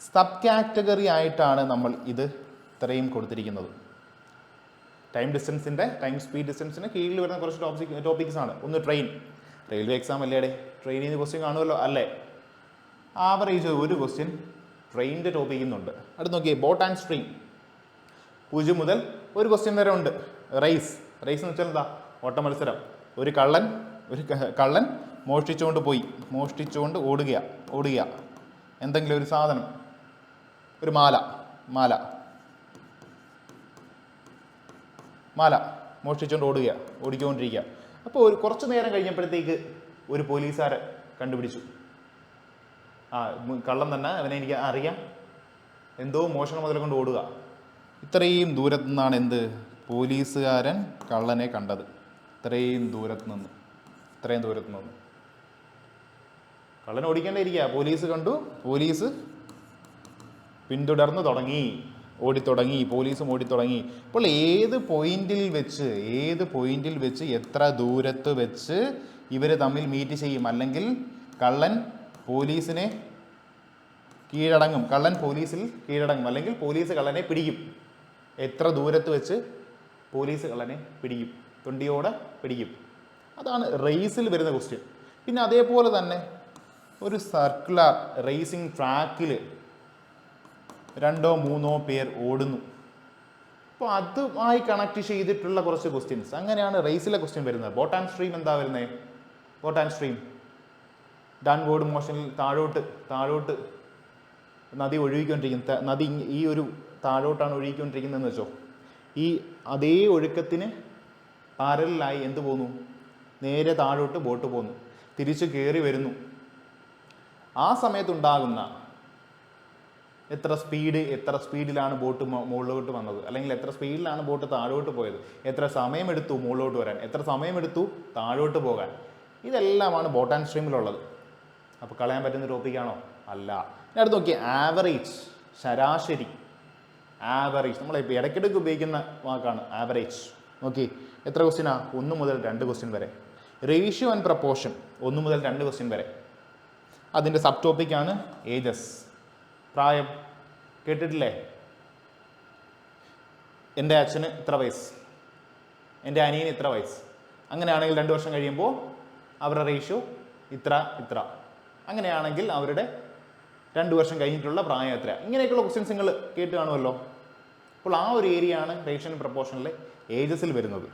സബ് കാറ്റഗറി ആയിട്ടാണ് നമ്മൾ ഇത് ഇത്രയും കൊടുത്തിരിക്കുന്നത്. ടൈം സ്പീഡ് ഡിസ്റ്റൻസിന് കീഴിൽ വരുന്ന കുറച്ച് ടോപ്പിക്സ് ആണ്. ഒന്ന് ട്രെയിൻ, റെയിൽവേ എക്സാം അല്ലേടെ, ട്രെയിനിൽ നിന്ന് ക്വസ്റ്റ്യൻ കാണുമല്ലോ അല്ലേ? ആവറേജ് ഒരു ക്വസ്റ്റ്യൻ ട്രെയിനിൻ്റെ ടോപ്പിക്കിൽ നിന്നുണ്ട്. അടുത്ത് നോക്കിയേ, ബോട്ട് ആൻഡ് സ്ട്രീം 0 മുതൽ 1 ക്വസ്റ്റ്യൻ വരെ ഉണ്ട്. റേസ് എന്ന് വെച്ചാൽ എന്താ? ഓട്ട മത്സരം. ഒരു കള്ളൻ മോഷ്ടിച്ചുകൊണ്ട് ഓടുക എന്തെങ്കിലും ഒരു സാധനം, ഒരു മാല മോഷ്ടിച്ചുകൊണ്ട് ഓടിക്കൊണ്ടിരിക്കുക. അപ്പോൾ കുറച്ച് നേരം കഴിഞ്ഞപ്പോഴത്തേക്ക് ഒരു പോലീസുകാരെ കണ്ടുപിടിച്ചു. കള്ളൻ തന്നെ, അവനെ എനിക്ക് അറിയാം, എന്തോ മോഷണം മുതൽ കൊണ്ട് ഓടുക. ഇത്രയും ദൂരത്തു നിന്നാണ് പോലീസുകാരൻ കള്ളനെ കണ്ടത്. ഇത്രയും ദൂരത്ത് നിന്ന് കള്ളൻ ഓടിക്കേണ്ടിയിരിക്കുക. പോലീസ് കണ്ടു, പോലീസ് പിന്തുടർന്ന് ഓടിത്തുടങ്ങി. അപ്പോൾ ഏത് പോയിന്റിൽ വെച്ച് എത്ര ദൂരത്ത് വെച്ച് ഇവർ തമ്മിൽ മീറ്റ് ചെയ്യും, അല്ലെങ്കിൽ കള്ളൻ പോലീസിൽ കീഴടങ്ങും, അല്ലെങ്കിൽ പോലീസ് കള്ളനെ പിടിക്കും. എത്ര ദൂരത്ത് വെച്ച് പോലീസ് കള്ളനെ പിടിക്കും, തൊണ്ടിയോടെ പിടിക്കും. അതാണ് റേസിൽ വരുന്ന ക്വസ്റ്റ്യൻ. പിന്നെ അതേപോലെ തന്നെ ഒരു സർക്കുലർ റേസിംഗ് ട്രാക്കിൽ 2-3 പേർ ഓടുന്നു. അപ്പോൾ അതുമായി കണക്ട് ചെയ്തിട്ടുള്ള കുറച്ച് ക്വസ്റ്റ്യൻസ്, അങ്ങനെയാണ് റേസിലെ ക്വസ്റ്റ്യൻ വരുന്നത്. ബോട്ട് ആൻഡ് സ്ട്രീം എന്താ വരുന്നത്? ഡൗൺവേർഡ് മോഷനിൽ താഴോട്ട് നദി ഒഴുകിക്കൊണ്ടിരിക്കുന്നത്, നദി ഈ ഒരു താഴോട്ടാണ് ഒഴുകിക്കൊണ്ടിരിക്കുന്നതെന്ന് വെച്ചോ. ഈ അതേ ഒഴുക്കത്തിന് പാരലായി എന്ത് പോകുന്നു? നേരെ താഴോട്ട് ബോട്ട് പോകുന്നു, തിരിച്ച് കയറി വരുന്നു. ആ സമയത്തുണ്ടാകുന്ന എത്ര സ്പീഡിലാണ് ബോട്ട് മുകളിലോട്ട് വന്നത്, അല്ലെങ്കിൽ എത്ര സ്പീഡിലാണ് ബോട്ട് താഴോട്ട് പോയത്, എത്ര സമയമെടുത്തു മുകളിലോട്ട് വരാൻ, എത്ര സമയമെടുത്തു താഴോട്ട് പോകാൻ, ഇതെല്ലാമാണ് ബോട്ട് ആൻഡ് സ്ട്രീമിലുള്ളത്. അപ്പോൾ കളയാൻ പറ്റുന്ന ടോപ്പിക്കാണോ? അല്ല. ഇനി അടുത്ത് നോക്കിയാൽ ആവറേജ്, ശരാശരി. നമ്മൾ ഇപ്പോൾ ഇടയ്ക്കിടയ്ക്ക് ഉപയോഗിക്കുന്ന വാക്കാണ് ആവറേജ്. നോക്കി, എത്ര ക്വസ്റ്റ്യനാ? 1 മുതൽ 2 ക്വസ്റ്റ്യൻ വരെ. റേഷ്യോ ആൻഡ് പ്രപ്പോർഷൻ 1 മുതൽ 2 ക്വസ്റ്റ്യൻ വരെ. അതിൻ്റെ സബ് ടോപ്പിക്കാണ് ഏജസ്, പ്രായം. കേട്ടിട്ടില്ലേ? എൻ്റെ അച്ഛന് ഇത്ര വയസ്സ്, എൻ്റെ അനിയന് ഇത്ര വയസ്സ്. അങ്ങനെയാണെങ്കിൽ 2 വർഷം കഴിയുമ്പോൾ അവരുടെ റേഷ്യോ ഇത്ര. അങ്ങനെയാണെങ്കിൽ അവരുടെ 2 വർഷം കഴിഞ്ഞിട്ടുള്ള പ്രായം എത്ര? ഇങ്ങനെയൊക്കെയുള്ള ക്വസ്റ്റ്യൻസ് നിങ്ങൾ കേട്ട് കാണുമല്ലോ. അപ്പോൾ ആ ഒരു ഏരിയ ആണ് റേഷ്യോ ആൻഡ് പ്രപ്പോർഷനിലെ ഏജസിൽ വരുന്നത്.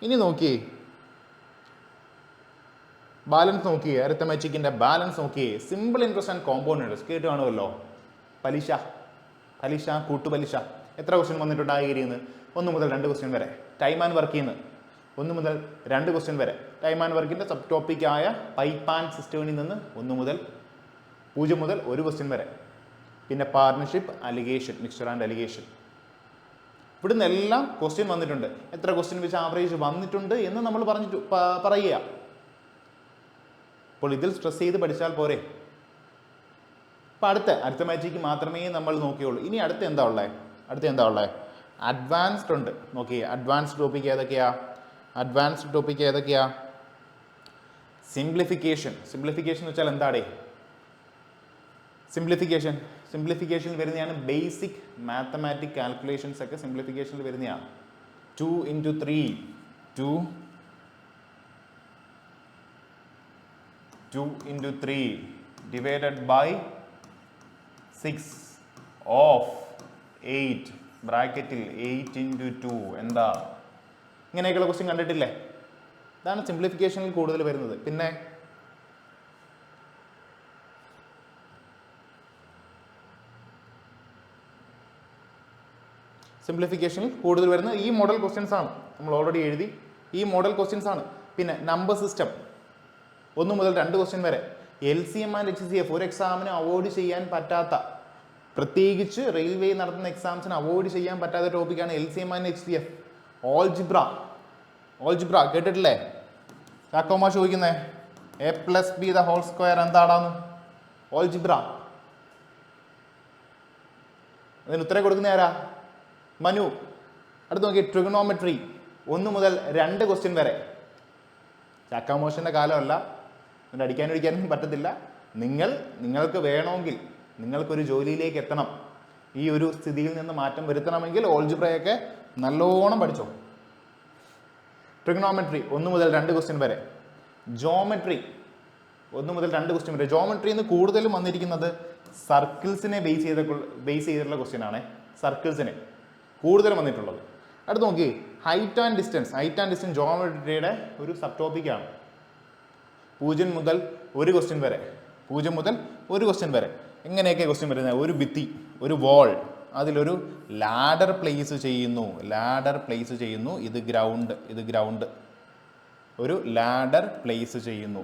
ഇനി നോക്കിയേ, ബാലൻസ് നോക്കിയേ, അരിത്തമാറ്റിക്കിൻ്റെ ബാലൻസ് നോക്കിയേ. Simple interest and compound interest കേട്ട് കാണുമല്ലോ. പലിശ, കൂട്ടുപലിശ. എത്ര ക്വസ്റ്റ്യൻ വന്നിട്ടുണ്ട് ആ ഏരിയയിൽ നിന്ന്? 1 മുതൽ 2 ക്വസ്റ്റ്യൻ വരെ. ടൈം ആൻഡ് വർക്കിൽ നിന്ന് 1 മുതൽ 2 ക്വസ്റ്റ്യൻ വരെ. ടൈം ആൻഡ് വർക്കിൻ്റെ സബ് ടോപ്പിക്കായ പൈപ്പ് ആൻഡ് സിസ്റ്റേണിൽ നിന്ന് 0 മുതൽ 1 ക്വസ്റ്റ്യൻ വരെ. പിന്നെ partnership, alligation, mixture and alligation. ഇവിടുന്ന് എല്ലാം ക്വസ്റ്റ്യൻ വന്നിട്ടുണ്ട്. എത്ര ക്വസ്റ്റ്യൻ വെച്ച് ആവറേജ് വന്നിട്ടുണ്ട് എന്ന് നമ്മൾ പറയുക. അപ്പോൾ ഇതിൽ സ്ട്രെസ് ചെയ്ത് പഠിച്ചാൽ പോരെ. അപ്പോൾ അരിത്തമാറ്റിക്ക് മാത്രമേ നമ്മൾ നോക്കിയുള്ളൂ. ഇനി അടുത്ത എന്താ ഉള്ളത്? അഡ്വാൻസ്ഡ് ഉണ്ട്. നോക്കിയേ, അഡ്വാൻസ്ഡ് ടോപ്പിക്ക് ഏതൊക്കെയാ? സിംപ്ലിഫിക്കേഷൻ എന്ന് വെച്ചാൽ എന്താടേ? സിംപ്ലിഫിക്കേഷനിൽ വരുന്നതാണ് ബേസിക് മാത്തമാറ്റിക് കാൽക്കുലേഷൻസ് ഒക്കെ സിംപ്ലിഫിക്കേഷനിൽ വരുന്നതാണ്. 2 into 3 divided by 6 of 8 ബ്രാക്കറ്റിൽ 8 into 2 എന്താ? ഇങ്ങനെയൊക്കെയുള്ള ക്വസ്റ്റ്യൻ കണ്ടിട്ടില്ലേ? ഇതാണ് സിംപ്ലിഫിക്കേഷനിൽ കൂടുതൽ വരുന്നത്. പിന്നെ സിംപ്ലിഫിക്കേഷനിൽ കൂടുതൽ വരുന്നത് ഈ മോഡൽ ക്വസ്റ്റ്യൻസ് ആണ്. നമ്മൾ ഓൾറെഡി എഴുതി, ഈ മോഡൽ ക്വസ്റ്റ്യൻസ് ആണ്. പിന്നെ നമ്പർ സിസ്റ്റം 1 മുതൽ 2 ക്വസ്റ്റ്യൻ വരെ. LCM ആൻഡ് HCF ഒരു എക്സാമിന് അവോയ്ഡ് ചെയ്യാൻ പറ്റാത്ത, പ്രത്യേകിച്ച് റെയിൽവേ നടത്തുന്ന എക്സാംസിന് അവോയ്ഡ് ചെയ്യാൻ പറ്റാത്ത ടോപ്പിക്കാണ് LCM and HCF. Algebra algebra കേട്ടിട്ടില്ലേ? ചാക്കോമാ ചോദിക്കുന്നേ a plus b the whole square എന്താടാന്ന്? ഓൾജിബ്ര. അതിന് ഉത്തരം കൊടുക്കുന്ന ആരാ? മനു. അടുത്ത് നോക്കി ട്രിഗണോമെട്രി 1 മുതൽ 2 ക്വസ്റ്റ്യൻ വരെ. ചാക്കാമോഷൻ്റെ കാലമല്ല, അതുകൊണ്ട് അടിക്കാനും പറ്റത്തില്ല. നിങ്ങൾക്ക് വേണമെങ്കിൽ നിങ്ങൾക്കൊരു ജോലിയിലേക്ക് എത്തണം, ഈ ഒരു സ്ഥിതിയിൽ നിന്ന് മാറ്റം വരുത്തണമെങ്കിൽ ഓൾജിബ്രയൊക്കെ നല്ലോണം പഠിച്ചോ. ട്രിഗണോമെട്രി 1 മുതൽ 2 ക്വസ്റ്റ്യൻ വരെ. ജോമെട്രി 1 മുതൽ 2 ക്വസ്റ്റ്യൻ വരെ. ജോമെട്രിയിൽ നിന്ന് കൂടുതലും വന്നിരിക്കുന്നത് സർക്കിൾസിനെ ബേസ് ചെയ്തിട്ടുള്ള ക്വസ്റ്റ്യൻ ആണ്. സർക്കിൾസിനെ കൂടുതലും വന്നിട്ടുള്ളത്. അടുത്ത് നോക്കി ഹൈറ്റ് ആൻഡ് ഡിസ്റ്റൻസ് ജോമെട്രിയുടെ ഒരു സബ് ടോപ്പിക്കാണ്. 0 മുതൽ 1 ക്വസ്റ്റ്യൻ വരെ. 0 മുതൽ 1 ക്വസ്റ്റ്യൻ വരെ. എങ്ങനെയൊക്കെ ക്വസ്റ്റ്യൻ വരുന്നത്? ഒരു ഭിത്തി, ഒരു വാൾ, അതിലൊരു ലാഡർ പ്ലേസ് ചെയ്യുന്നു. ഇത് ഗ്രൗണ്ട്. ഒരു ലാഡർ പ്ലേസ് ചെയ്യുന്നു.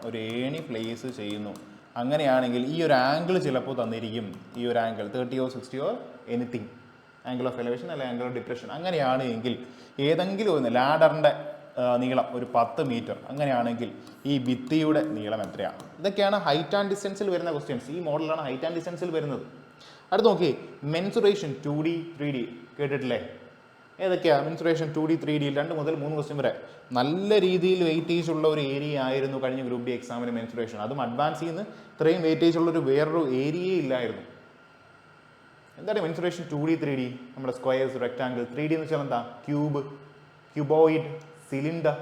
ഒരു ഏണി പ്ലേസ് ചെയ്യുന്നു. അങ്ങനെയാണെങ്കിൽ ഈ ഒരു ആംഗിൾ ചിലപ്പോൾ തന്നിരിക്കും. ഈ ഒരു angle 30 or 60 or anything, angle of elevation അല്ലെങ്കിൽ ആംഗിൾ ഓഫ് ഡിപ്രഷൻ. അങ്ങനെയാണ് എങ്കിൽ ഏതെങ്കിലും ഒന്ന് ലാഡറിൻ്റെ നീളം ഒരു 10 മീറ്റർ. അങ്ങനെയാണെങ്കിൽ ഈ ഭിത്തിയുടെ നീളം എത്രയാണ്? ഇതൊക്കെയാണ് ഹൈറ്റ് ആൻഡ് ഡിസ്റ്റൻസിൽ വരുന്ന ക്വസ്റ്റ്യൻസ്. ഈ മോഡലാണ് ഹൈറ്റ് ആൻഡ് ഡിസ്റ്റൻസിൽ വരുന്നത്. അടുത്ത് നോക്കി മെൻസുറേഷൻ 2D 3D കേട്ടിട്ടില്ലേ? ഏതൊക്കെയാണ് മെൻസുറേഷൻ 2D 3D 2 മുതൽ 3 ക്വസ്റ്റ്യൻ വരെ. നല്ല രീതിയിൽ വെയിറ്റേജ് ഉള്ള ഒരു ഏരിയ ആയിരുന്നു കഴിഞ്ഞ ഗ്രൂപ്പ് ഡി എക്സാമിന് മെൻസുറേഷൻ. അതും അഡ്വാൻസ് ചെയ്യുന്ന ഇത്രയും വെയിറ്റേജ് ഉള്ളൊരു വേറൊരു ഏരിയയെ ഇല്ലായിരുന്നു. എന്താണ് മെൻസുറേഷൻ 2D 3D? നമ്മുടെ സ്ക്വയർസ്, റെക്ടാങ്കിൾ. 3D എന്ന് വെച്ചാൽ എന്താ? Cube, cuboid, cylinder.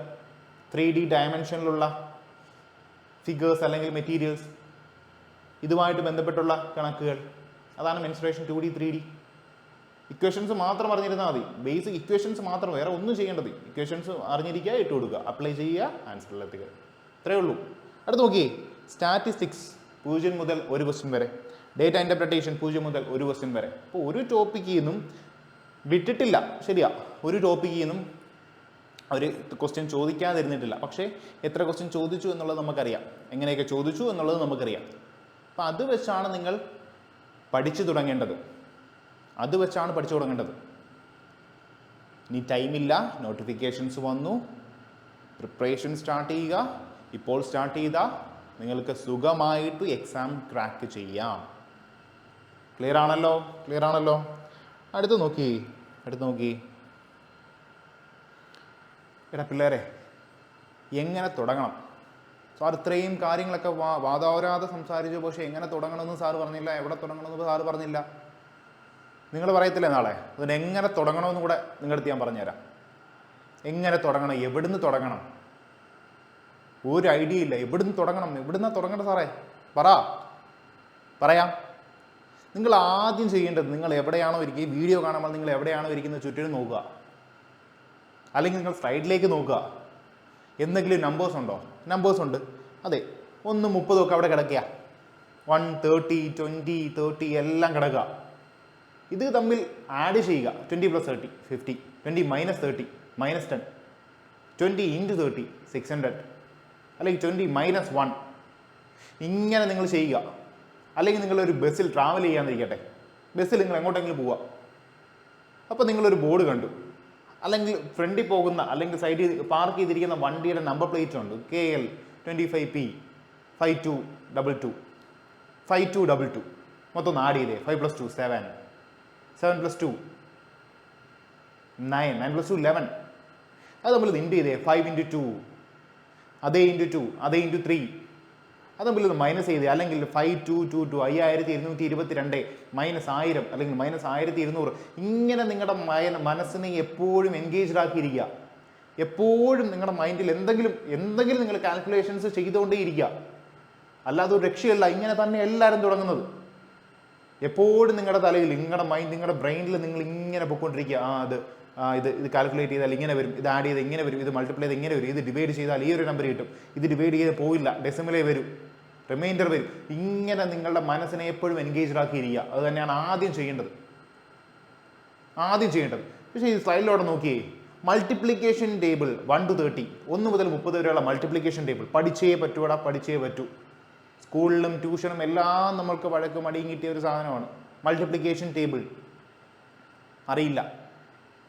3D ഡയമെൻഷനിലുള്ള ഫിഗേഴ്സ് അല്ലെങ്കിൽ മെറ്റീരിയൽസ്, ഇതുമായിട്ട് ബന്ധപ്പെട്ടുള്ള കണക്കുകൾ. അതാണ് മെൻസുറേഷൻ 2D 3D. ഇക്വേഷൻസ് മാത്രം അറിഞ്ഞിരുന്നാൽ മതി. ബേസിക് ഇക്വേഷൻസ് മാത്രം, വേറെ ഒന്നും ചെയ്യേണ്ടത്. ഇക്വേഷൻസ് അറിഞ്ഞിരിക്കുക, ഇട്ട് കൊടുക്കുക, അപ്ലൈ ചെയ്യുക, ആൻസറിലെത്തുക. ഇത്രയേ ഉള്ളൂ. അടുത്ത് നോക്കിയേ സ്റ്റാറ്റിസ്റ്റിക്സ് 0 മുതൽ 1 ക്വസ്റ്റ്യൻ വരെ. ഡേറ്റ ഇൻ്റർപ്രിട്ടേഷൻ 0 മുതൽ 1 ക്വസ്റ്റ്യൻ വരെ. അപ്പോൾ ഒരു ടോപ്പിക്കിൽ നിന്നും വിട്ടിട്ടില്ല, ശരിയാ, ഒരു ടോപ്പിക്കിൽ നിന്നും അവർ ക്വസ്റ്റ്യൻ ചോദിക്കാതിരുന്നിട്ടില്ല. പക്ഷേ എത്ര ക്വസ്റ്റ്യൻ ചോദിച്ചു എന്നുള്ളത് നമുക്കറിയാം, എങ്ങനെയൊക്കെ ചോദിച്ചു എന്നുള്ളത് നമുക്കറിയാം. അപ്പം അത് വെച്ചാണ് നിങ്ങൾ പഠിച്ചു തുടങ്ങേണ്ടത്. ഇനി ടൈമില്ല, നോട്ടിഫിക്കേഷൻസ് വന്നു, പ്രിപ്പറേഷൻ സ്റ്റാർട്ട് ചെയ്യുക. ഇപ്പോൾ സ്റ്റാർട്ട് ചെയ്താൽ നിങ്ങൾക്ക് സുഖമായിട്ട് എക്സാം ക്രാക്ക് ചെയ്യാം. ക്ലിയർ ആണല്ലോ? അടുത്ത് നോക്കി എടാ പിള്ളേരെ, എങ്ങനെ തുടങ്ങണം? സാർ ഇത്രയും കാര്യങ്ങളൊക്കെ വാദോരാതെ സംസാരിച്ചു, പക്ഷേ എങ്ങനെ തുടങ്ങണമെന്ന് സാറ് പറഞ്ഞില്ല, എവിടെ തുടങ്ങണമെന്ന് സാറ് പറഞ്ഞില്ല. നിങ്ങൾ പറയത്തില്ലേ നാളെ? അതിന് എങ്ങനെ തുടങ്ങണമെന്ന് കൂടെ നിങ്ങളുടെ അടുത്ത് ഞാൻ പറഞ്ഞുതരാം. എങ്ങനെ തുടങ്ങണം, എവിടുന്ന് തുടങ്ങണം, ഒരു ഐഡിയ ഇല്ല. എവിടുന്ന് തുടങ്ങണ്ട സാറേ? പറയാം. നിങ്ങൾ ആദ്യം ചെയ്യേണ്ടത്, നിങ്ങൾ എവിടെയാണോ ഇരിക്കുക, ഈ വീഡിയോ കാണുമ്പോൾ നിങ്ങൾ എവിടെയാണോ ഇരിക്കുന്നത് ചുറ്റിനും നോക്കുക, അല്ലെങ്കിൽ നിങ്ങൾ സ്ലൈഡിലേക്ക് നോക്കുക. എന്തെങ്കിലും നമ്പേഴ്സ് ഉണ്ടോ? നമ്പേഴ്സ് ഉണ്ട്. അതെ, 1, 30 ഒക്കെ അവിടെ കിടക്കുക. 1, 30, 20, 30 എല്ലാം കിടക്കുക. ഇത് തമ്മിൽ ആഡ് ചെയ്യുക. 20 + 30 50, 20 - 30 -10, 20 × 30 600, അല്ലെങ്കിൽ 20 - 1. ഇങ്ങനെ നിങ്ങൾ ചെയ്യുക. അല്ലെങ്കിൽ നിങ്ങളൊരു ബസ്സിൽ ട്രാവൽ ചെയ്യാന്നിരിക്കട്ടെ, ബസ്സിൽ നിങ്ങൾ എങ്ങോട്ടെങ്കിലും പോവുക. അപ്പോൾ നിങ്ങളൊരു ബോർഡ് കണ്ടു, അല്ലെങ്കിൽ ഫ്രണ്ടിൽ പോകുന്ന അല്ലെങ്കിൽ സൈഡിൽ പാർക്ക് ചെയ്തിരിക്കുന്ന വണ്ടിയുടെ നമ്പർ പ്ലേറ്റ് ഉണ്ട്, KL 25P 5222 5222. മൊത്തം ഒന്ന് ആഡ് ചെയ്തേ. 5 + 2 7, 7 + 2 9, 9 + 2 11. അത് നമ്മൾ ഇൻറ്റു ചെയ്തേ. 5 × 2, അതേ ഇൻറ്റു 2, അതേ ഇൻറ്റു 3. അത് നമ്മൾ ഇത് മൈനസ് ചെയ്തേ. അല്ലെങ്കിൽ 5222 5222 -1000 അല്ലെങ്കിൽ -1200. ഇങ്ങനെ നിങ്ങളുടെ മനസ്സിനെ എപ്പോഴും എൻഗേജ്ഡ് ആക്കിയിരിക്കുക. എപ്പോഴും നിങ്ങളുടെ മൈൻഡിൽ എന്തെങ്കിലും നിങ്ങൾ കാൽക്കുലേഷൻസ് ചെയ്തുകൊണ്ടേയിരിക്കുക. അല്ലാതെ ഒരു രക്ഷയല്ല. ഇങ്ങനെ തന്നെ എല്ലാവരും തുടങ്ങുന്നത്. എപ്പോഴും നിങ്ങളുടെ തലയിൽ, നിങ്ങളുടെ ബ്രെയിനിൽ നിങ്ങൾ ഇങ്ങനെ പൊയ്ക്കൊണ്ടിരിക്കുക. ഇത് കാൽക്കുലേറ്റ് ചെയ്താൽ ഇങ്ങനെ വരും, ഇത് ആഡ് ചെയ്താൽ ഇങ്ങനെ വരും, ഇത് മൾട്ടിപ്ലൈ ചെയ്താൽ ഇങ്ങനെ വരും, ഇത് ഡിവൈഡ് ചെയ്താൽ ഈ ഒരു നമ്പർ കിട്ടും, ഇത് ഡിവൈഡ് ചെയ്ത് പോയില്ല, ഡെസിമലേ വരും, റിമൈൻഡർ വരും. ഇങ്ങനെ നിങ്ങളുടെ മനസ്സിനെ എപ്പോഴും എൻഗേജ്ഡ് ആക്കിയിരിക്കുക. അത് തന്നെയാണ് ആദ്യം ചെയ്യേണ്ടത്. പക്ഷേ ഈ സ്ലൈഡിലോടെ നോക്കിയേ, മൾട്ടിപ്ലിക്കേഷൻ ടേബിൾ 1 to 30, 1 മുതൽ 30 വരെയുള്ള മൾട്ടിപ്ലിക്കേഷൻ ടേബിൾ പഠിച്ചേ പറ്റൂ. സ്കൂളിലും ട്യൂഷനും എല്ലാം നമ്മൾക്ക് വഴക്ക് മടിയും കിട്ടിയ ഒരു സാധനമാണ് മൾട്ടിപ്ലിക്കേഷൻ ടേബിൾ. അറിയില്ല,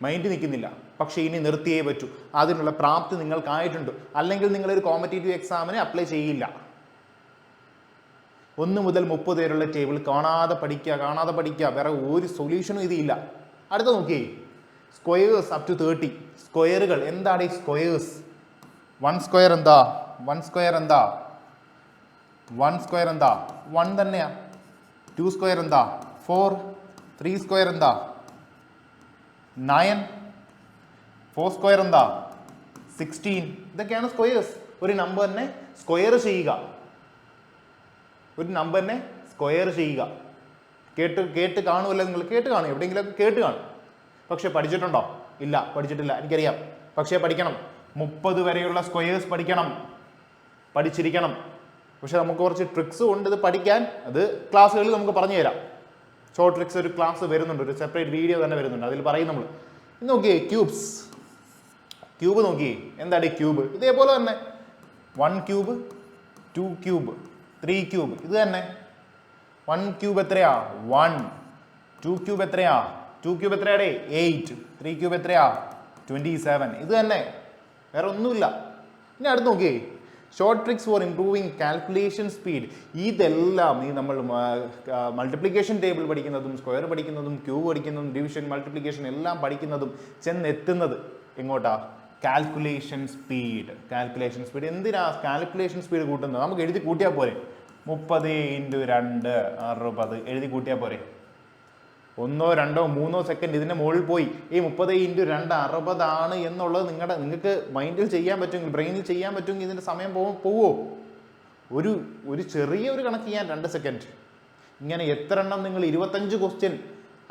മൈൻഡ് നിൽക്കുന്നില്ല. പക്ഷേ ഇനി നിർത്തിയേ പറ്റൂ. അതിനുള്ള പ്രാപ്തി നിങ്ങൾക്കായിട്ടുണ്ട്. അല്ലെങ്കിൽ നിങ്ങളൊരു കോമ്പറ്റേറ്റീവ് എക്സാമിന് അപ്ലൈ ചെയ്യില്ല. 1 മുതൽ 30 വരെയുള്ള ടേബിൾ കാണാതെ പഠിക്കുക. വേറെ ഒരു സൊല്യൂഷനും ഇതില്ല. അടുത്ത നോക്കിയേ, സ്ക്വയേഴ്സ് അപ് ടു 30. സ്ക്വയറുകൾ എന്താണ് ഈ സ്ക്വയേഴ്സ്? 1 സ്ക്വയർ എന്താ? 1 സ്ക്വയർ എന്താ? 1 തന്നെയാ. 2 സ്ക്വയർ എന്താ? 4. 3 സ്ക്വയർ എന്താ? 9. 4 സ്ക്വയർ എന്താ? 16. ഇതൊക്കെയാണ് സ്ക്വയേഴ്സ്. ഒരു നമ്പറിനെ സ്ക്വയർ ചെയ്യുക. കേട്ട് കാണുമല്ലോ നിങ്ങൾ. കേട്ട് കാണും, എവിടെയെങ്കിലുമൊക്കെ കേട്ട് കാണും. പക്ഷെ പഠിച്ചിട്ടുണ്ടോ? ഇല്ല, പഠിച്ചിട്ടില്ല, എനിക്കറിയാം. പക്ഷേ പഠിക്കണം. 30 വരെയുള്ള സ്ക്വയേഴ്സ് പഠിച്ചിരിക്കണം. പക്ഷെ നമുക്ക് കുറച്ച് ട്രിക്സ് ഉണ്ട് ഇത് പഠിക്കാൻ. അത് ക്ലാസ്സുകളിൽ നമുക്ക് പറഞ്ഞു തരാം. ഷോർട്ട് ട്രിക്സ് ഒരു ക്ലാസ് വരുന്നുണ്ട്, ഒരു സെപ്പറേറ്റ് വീഡിയോ തന്നെ വരുന്നുണ്ട്. അതിൽ പറയും നമ്മൾ. നോക്കിയേ, ക്യൂബ് നോക്കിയേ. എന്താണ് ഈ ക്യൂബ്? ഇതേപോലെ തന്നെ 1 ക്യൂബ്, 2 ക്യൂബ്, 3 ക്യൂബ്. ഇത് തന്നെ 1 ക്യൂബ് എത്രയാ? 1. 2 ക്യൂബ് എത്രയാ? 2 ക്യൂബ് എത്രയാടേ? 8. 3 ക്യൂബ് എത്രയാ? 27. ഇത് തന്നെ, വേറെ ഒന്നുമില്ല. ഇനി അടുത്ത് നോക്കിയേ, short tricks for improving calculation speed. ഇതെല്ലാം ഈ നമ്മൾ മൾട്ടിപ്ലിക്കേഷൻ ടേബിൾ പഠിക്കുന്നതും സ്ക്വയർ പഠിക്കുന്നതും ക്യൂബ് പഠിക്കുന്നതും ഡിവിഷൻ മൾട്ടിപ്ലിക്കേഷൻ എല്ലാം പഠിക്കുന്നതും ചെന്നെത്തുന്നത് എങ്ങോട്ടാ? Calculation speed. എന്തിനാ കാൽക്കുലേഷൻ സ്പീഡ് കൂട്ടുന്നത്? നമുക്ക് എഴുതി കൂട്ടിയാൽ പോരെ. 30 × 2 60 എഴുതി കൂട്ടിയാൽ പോരെ. 1, 2, 3 സെക്കൻഡ് ഇതിൻ്റെ മുകളിൽ പോയി. ഈ 30 × 2 60 ആണ് എന്നുള്ളത് നിങ്ങൾക്ക് മൈൻഡിൽ ചെയ്യാൻ പറ്റുമെങ്കിൽ, ബ്രെയിനിൽ ചെയ്യാൻ പറ്റുമെങ്കിൽ ഇതിൻ്റെ സമയം പോവോ? ഒരു ചെറിയ ഒരു കണക്ക് ചെയ്യാൻ 2 സെക്കൻഡ്. ഇങ്ങനെ എത്ര എണ്ണം നിങ്ങൾ 25 ക്വസ്റ്റ്യൻ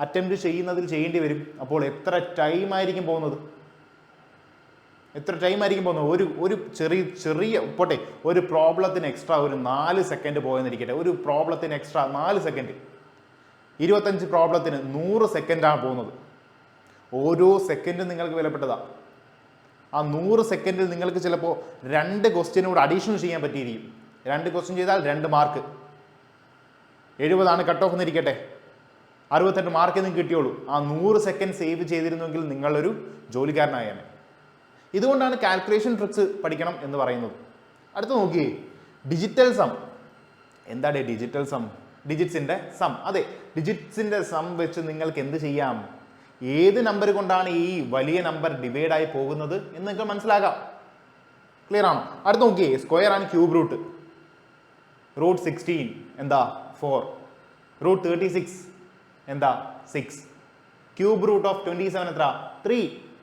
അറ്റംപ്റ്റ് ചെയ്യുന്നതിൽ ചെയ്യേണ്ടി വരും. അപ്പോൾ എത്ര ടൈം ആയിരിക്കും പോകുന്നത്? ഒരു ചെറിയ പോട്ടെ, ഒരു പ്രോബ്ലത്തിന് എക്സ്ട്രാ ഒരു 4 സെക്കൻഡ് പോയെന്നിരിക്കട്ടെ. ഒരു പ്രോബ്ലത്തിന് എക്സ്ട്രാ 4 സെക്കൻഡ്. 25 പ്രോബ്ലത്തിന് 100 സെക്കൻഡാണ് പോകുന്നത്. ഓരോ സെക്കൻഡും നിങ്ങൾക്ക് വിലപ്പെട്ടതാണ്. ആ 100 സെക്കൻഡിൽ നിങ്ങൾക്ക് ചിലപ്പോൾ 2 ക്വസ്റ്റ്യനോട് അഡീഷണൽ ചെയ്യാൻ പറ്റിയിരിക്കും. 2 ക്വസ്റ്റ്യൻ ചെയ്താൽ 2 മാർക്ക്. 70 കട്ട് ഓഫ് എന്നിരിക്കട്ടെ, 68 മാർക്ക് നിങ്ങൾക്ക് കിട്ടിയോളൂ. ആ 100 സെക്കൻഡ് സേവ് ചെയ്തിരുന്നെങ്കിൽ നിങ്ങളൊരു ജോലിക്കാരനായേനെ. ഇതുകൊണ്ടാണ് കാൽക്കുലേഷൻ ട്രിക്സ് പഠിക്കണം എന്ന് പറയുന്നത്. അടുത്ത് നോക്കിയേ, ഡിജിറ്റൽ സം. എന്താണ് ഡിജിറ്റൽ സം? ഡിജിറ്റ്സിൻ്റെ സം. അതെ, ഡിജിറ്റ്സിൻ്റെ സം വെച്ച് നിങ്ങൾക്ക് എന്ത് ചെയ്യാം? ഏത് നമ്പർ കൊണ്ടാണ് ഈ വലിയ നമ്പർ ഡിവൈഡ് ആയി പോകുന്നത് എന്ന് നിങ്ങൾക്ക് മനസ്സിലാക്കാം. ക്ലിയർ ആണോ? അടുത്ത് നോക്കിയേ, സ്ക്വയർ ആണ് ക്യൂബ് റൂട്ട്. റൂട്ട് 16 എന്താ? 4. റൂട്ട് 36 എന്താ? 6. ക്യൂബ് റൂട്ട് ഓഫ് 27 എത്ര? 3.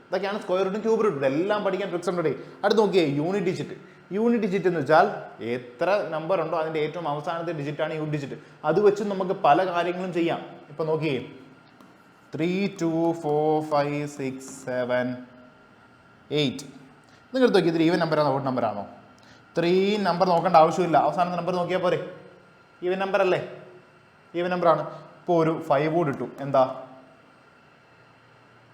ഇതൊക്കെയാണ് സ്ക്വയർ റൂട്ടും ക്യൂബ് റൂട്ടും. ഇതെല്ലാം പഠിക്കാൻ ട്രിക്സ് ഉണ്ട്. അടുത്ത് നോക്കിയേ, യൂണിറ്റ് ഡിജിറ്റ്. യൂണിറ്റ് ഡിജിറ്റ് എന്ന് വെച്ചാൽ എത്ര നമ്പർ ഉണ്ടോ അതിൻ്റെ ഏറ്റവും അവസാനത്തെ ഡിജിറ്റാണ് യൂണിറ്റ് ഡിജിറ്റ്. അത് വെച്ച് നമുക്ക് പല കാര്യങ്ങളും ചെയ്യാം. ഇപ്പം നോക്കിയേ, 3, 2, 4, 5, 6, 7, 8. നിങ്ങൾ നോക്കി, ഇതിൽ ഈവൻ നമ്പറാണോ ഓഡ് നമ്പറാണോ? 3 നമ്പർ നോക്കേണ്ട ആവശ്യമില്ല. അവസാനത്തെ നമ്പർ നോക്കിയാൽ പോരെ. ഈവൻ നമ്പർ അല്ലേ? ഈവൻ നമ്പറാണ്. ഇപ്പോൾ ഒരു 5 കൂടി ഇട്ടു. എന്താ?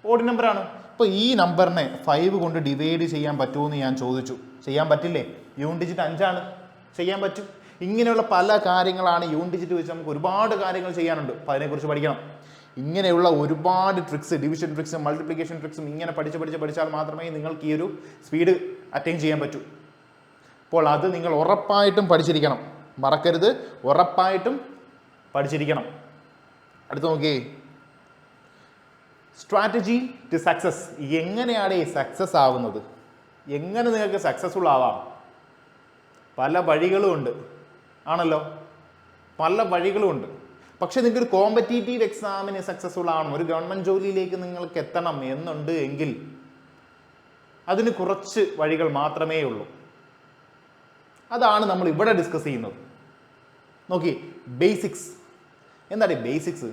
ഓഡ് നമ്പറാണ്. ഇപ്പോൾ ഈ നമ്പറിനെ 5 കൊണ്ട് ഡിവൈഡ് ചെയ്യാൻ പറ്റുമോ എന്ന് ഞാൻ ചോദിച്ചു. ചെയ്യാൻ പറ്റില്ലേ? യൂണിറ്റ് ഡിജിറ്റ് 5 ആണ്. ചെയ്യാൻ പറ്റും. ഇങ്ങനെയുള്ള പല കാര്യങ്ങളാണ് യൂണിറ്റ് ഡിജിറ്റ് വെച്ച് നമുക്ക് ഒരുപാട് കാര്യങ്ങൾ ചെയ്യാനുണ്ട്. അപ്പോൾ അതിനെക്കുറിച്ച് പഠിക്കണം. ഇങ്ങനെയുള്ള ഒരുപാട് ട്രിക്സ്, ഡിവിഷൻ ട്രിക്സും മൾട്ടിപ്ലിക്കേഷൻ ട്രിക്സും ഇങ്ങനെ പഠിച്ചാൽ മാത്രമേ നിങ്ങൾക്ക് ഈ ഒരു സ്പീഡ് അറ്റൈൻ ചെയ്യാൻ പറ്റൂ. അപ്പോൾ അത് നിങ്ങൾ ഉറപ്പായിട്ടും പഠിച്ചിരിക്കണം. മറക്കരുത്, ഉറപ്പായിട്ടും പഠിച്ചിരിക്കണം. അടുത്ത് നോക്കിയേ, സ്ട്രാറ്റജി ടു സക്സസ്. എങ്ങനെയാണ് ഈ സക്സസ് ആവുന്നത്? എങ്ങനെ നിങ്ങൾക്ക് സക്സസ്ഫുൾ ആവാം? പല വഴികളും ഉണ്ട് ആണല്ലോ, പല വഴികളും ഉണ്ട്. പക്ഷെ നിങ്ങൾക്കൊരു കോമ്പറ്റീറ്റീവ് എക്സാമിന് സക്സസ്ഫുൾ ആവണം, ഒരു ഗവൺമെൻറ് ജോലിയിലേക്ക് നിങ്ങൾക്ക് എത്തണം എന്നുണ്ട് എങ്കിൽ അതിന് കുറച്ച് വഴികൾ മാത്രമേ ഉള്ളൂ. അതാണ് നമ്മൾ ഇവിടെ ഡിസ്കസ് ചെയ്യുന്നത്. നോക്കി, ബേസിക്സ്. എന്താണ് ബേസിക്സ്?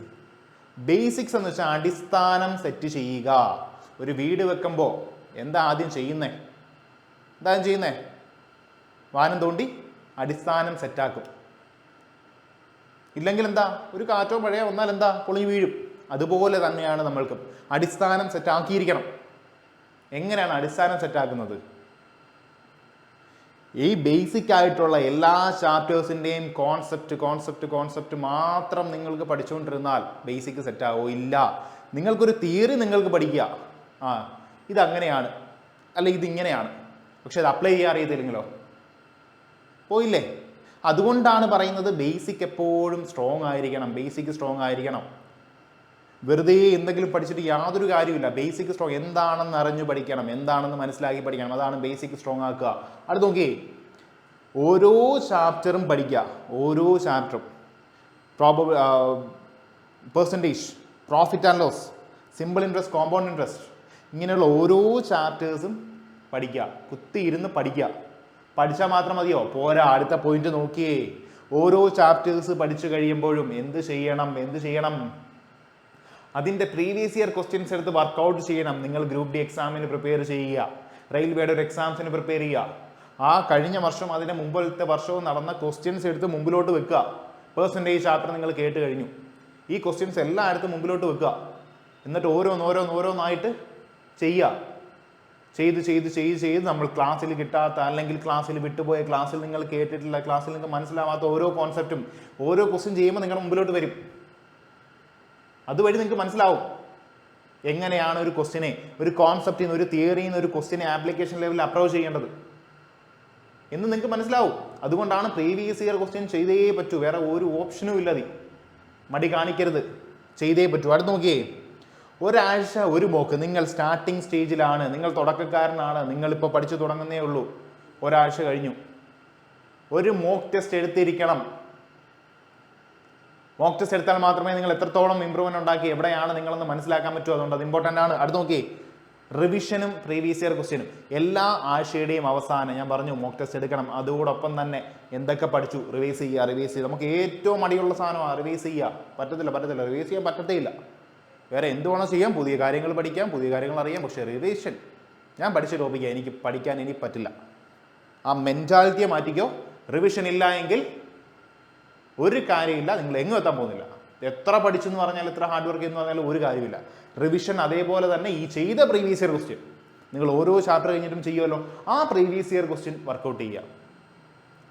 ബേസിക്സ് എന്ന് വെച്ചാൽ അടിസ്ഥാനം സെറ്റ് ചെയ്യുക. ഒരു വീട് വെക്കുമ്പോൾ എന്താ ആദ്യം ചെയ്യുന്നേ? വാനം തോണ്ടി അടിസ്ഥാനം സെറ്റാക്കും. ഇല്ലെങ്കിൽ എന്താ, ഒരു കാറ്റോ മഴയോ വന്നാൽ എന്താ, പൊളിഞ്ഞു വീഴും. അതുപോലെ തന്നെയാണ് നമ്മൾക്കും അടിസ്ഥാനം സെറ്റാക്കിയിരിക്കണം. എങ്ങനെയാണ് അടിസ്ഥാനം സെറ്റാക്കുന്നത്? ഈ ബേസിക് ആയിട്ടുള്ള എല്ലാ ചാപ്റ്റേഴ്സിൻ്റെയും കോൺസെപ്റ്റ് മാത്രം നിങ്ങൾക്ക് പഠിച്ചുകൊണ്ടിരുന്നാൽ ബേസിക് സെറ്റാവോ? ഇല്ല. നിങ്ങൾക്കൊരു തിയറി നിങ്ങൾക്ക് പഠിക്കുക, ആ ഇതങ്ങനെയാണ് അല്ല ഇതിങ്ങനെയാണ്, പക്ഷെ അത് അപ്ലൈ ചെയ്യാൻ അറിയത്തില്ലെങ്കിലോ പോയില്ലേ. അതുകൊണ്ടാണ് പറയുന്നത് ബേസിക് എപ്പോഴും സ്ട്രോങ് ആയിരിക്കണം, ബേസിക് സ്ട്രോങ് ആയിരിക്കണം. വെറുതെ എന്തെങ്കിലും പഠിച്ചിട്ട് യാതൊരു കാര്യമില്ല. ബേസിക് സ്ട്രോങ് എന്താണെന്ന് അറിഞ്ഞു പഠിക്കണം, എന്താണെന്ന് മനസ്സിലാക്കി പഠിക്കണം. അതാണ് ബേസിക് സ്ട്രോങ് ആക്കുക. അടുത്ത് നോക്കിയേ, ഓരോ ചാപ്റ്ററും പഠിക്കുക. ഓരോ ചാപ്റ്ററും percentage, profit and loss, simple interest, compound interest, ഇങ്ങനെയുള്ള ഓരോ ചാപ്റ്റേഴ്സും പഠിക്കുക. കുത്തിയിരുന്ന് പഠിക്കുക. പഠിച്ചാൽ മാത്രം മതിയോ? പോരാ. അടുത്ത പോയിന്റ് നോക്കിയേ, ഓരോ ചാപ്റ്റേഴ്സ് പഠിച്ചു കഴിയുമ്പോഴും എന്ത് ചെയ്യണം? അതിൻ്റെ പ്രീവിയസ് ഇയർ ക്വസ്റ്റ്യൻസ് എടുത്ത് വർക്കൗട്ട് ചെയ്യണം. നിങ്ങൾ ഗ്രൂപ്പ് ഡി എക്സാമിന് പ്രിപ്പയർ ചെയ്യുക, റെയിൽവേയുടെ ഒരു എക്സാംസിന് പ്രിപ്പയർ ചെയ്യുക. ആ കഴിഞ്ഞ വർഷം അതിന് മുമ്പത്തെ വർഷവും നടന്ന ക്വസ്റ്റ്യൻസ് എടുത്ത് മുമ്പിലോട്ട് വെക്കുക. പെർസെൻറ്റേജ് ചാപ്റ്റർ നിങ്ങൾ കേട്ട് കഴിഞ്ഞു. ഈ ക്വസ്റ്റ്യൻസ് എല്ലാം എടുത്ത് മുമ്പിലോട്ട് വെക്കുക. എന്നിട്ട് ഓരോന്നായിട്ട് ചെയ്യുക. ചെയ്ത് നമ്മൾ ക്ലാസ്സിൽ കിട്ടാത്ത, അല്ലെങ്കിൽ ക്ലാസ്സിൽ വിട്ടുപോയ, ക്ലാസ്സിൽ നിങ്ങൾ കേട്ടിട്ടില്ല, ക്ലാസ്സിൽ നിങ്ങൾക്ക് മനസ്സിലാവാത്ത ഓരോ കോൺസെപ്റ്റും ഓരോ ക്വസ്റ്റ്യൻ ചെയ്യുമ്പോൾ നിങ്ങളുടെ മുമ്പിലോട്ട് വരും. അതുവഴി നിങ്ങൾക്ക് മനസ്സിലാവും എങ്ങനെയാണ് ഒരു ക്വസ്റ്റ്യനെ, ഒരു കോൺസെപ്റ്റിൽ നിന്ന്, ഒരു തിയറിയിൽ നിന്ന് ഒരു ക്വസ്റ്റ്യനെ ആപ്ലിക്കേഷൻ ലെവലിൽ അപ്രോച്ച് ചെയ്യേണ്ടത് എന്ന് നിങ്ങൾക്ക് മനസ്സിലാവും. അതുകൊണ്ടാണ് പ്രീവിയസ് ഇയർ ക്വസ്റ്റ്യൻ ചെയ്തേ പറ്റൂ. വേറെ ഒരു ഓപ്ഷനും ഇല്ലതി. മടി കാണിക്കരുത്, ചെയ്തേ പറ്റൂ. അടുത്ത് നോക്കിയേ, ഒരാഴ്ച ഒരു മോക്ക്. നിങ്ങൾ സ്റ്റാർട്ടിങ് സ്റ്റേജിലാണ്, നിങ്ങൾ തുടക്കക്കാരനാണ്, നിങ്ങളിപ്പോൾ പഠിച്ചു തുടങ്ങുന്നേ ഉള്ളൂ. ഒരാഴ്ച കഴിഞ്ഞു, ഒരു മോക്ക് ടെസ്റ്റ് എടുത്തിരിക്കണം. മോക്ക് ടെസ്റ്റ് എടുത്താൽ മാത്രമേ നിങ്ങൾ എത്രത്തോളം ഇമ്പ്രൂവ്മെന്റ് ഉണ്ടാക്കി, എവിടെയാണ് നിങ്ങളെന്ന് മനസ്സിലാക്കാൻ പറ്റുമോ. അതുകൊണ്ട് അത് ഇമ്പോർട്ടൻ്റ് ആണ്. അടുത്ത് നോക്കി, റിവിഷനും പ്രീവിയസ് ഇയർ ക്വസ്റ്റ്യനും എല്ലാ ആഴ്ചയുടെയും അവസാനം ഞാൻ പറഞ്ഞു മോക്ക് ടെസ്റ്റ് എടുക്കണം. അതോടൊപ്പം തന്നെ എന്തൊക്കെ പഠിച്ചു റിവൈസ് ചെയ്യുക. നമുക്ക് ഏറ്റവും മടിയുള്ള സാധനമാണ് റിവൈസ് ചെയ്യുക. പറ്റത്തില്ല, റിവൈസ് ചെയ്യാൻ പറ്റത്തേയില്ല. വേറെ എന്ത് വേണോ ചെയ്യാം, പുതിയ കാര്യങ്ങൾ പഠിക്കാം, പുതിയ കാര്യങ്ങൾ അറിയാം. പക്ഷേ റിവിഷൻ ഞാൻ പഠിച്ച ടോപ്പിക്കാണ്, എനിക്ക് പഠിക്കാൻ ഇനി പറ്റില്ല. ആ മെൻറ്റാലിറ്റിയെ മാറ്റിക്കോ. റിവിഷൻ ഇല്ല എങ്കിൽ ഒരു കാര്യമില്ല, നിങ്ങൾ എങ്ങും എത്താൻ പോകുന്നില്ല. എത്ര പഠിച്ചെന്ന് പറഞ്ഞാൽ, എത്ര ഹാർഡ് വർക്ക് എന്ന് പറഞ്ഞാൽ ഒരു കാര്യമില്ല. റിവിഷൻ അതേപോലെ തന്നെ ഈ ചെയ്ത പ്രീവിയസ് ഇയർ ക്വസ്റ്റ്യൻ നിങ്ങൾ ഓരോ ചാപ്റ്റർ കഴിഞ്ഞിട്ടും ചെയ്യുമല്ലോ, ആ പ്രീവിയസ് ഇയർ ക്വസ്റ്റ്യൻ വർക്കൗട്ട് ചെയ്യുക.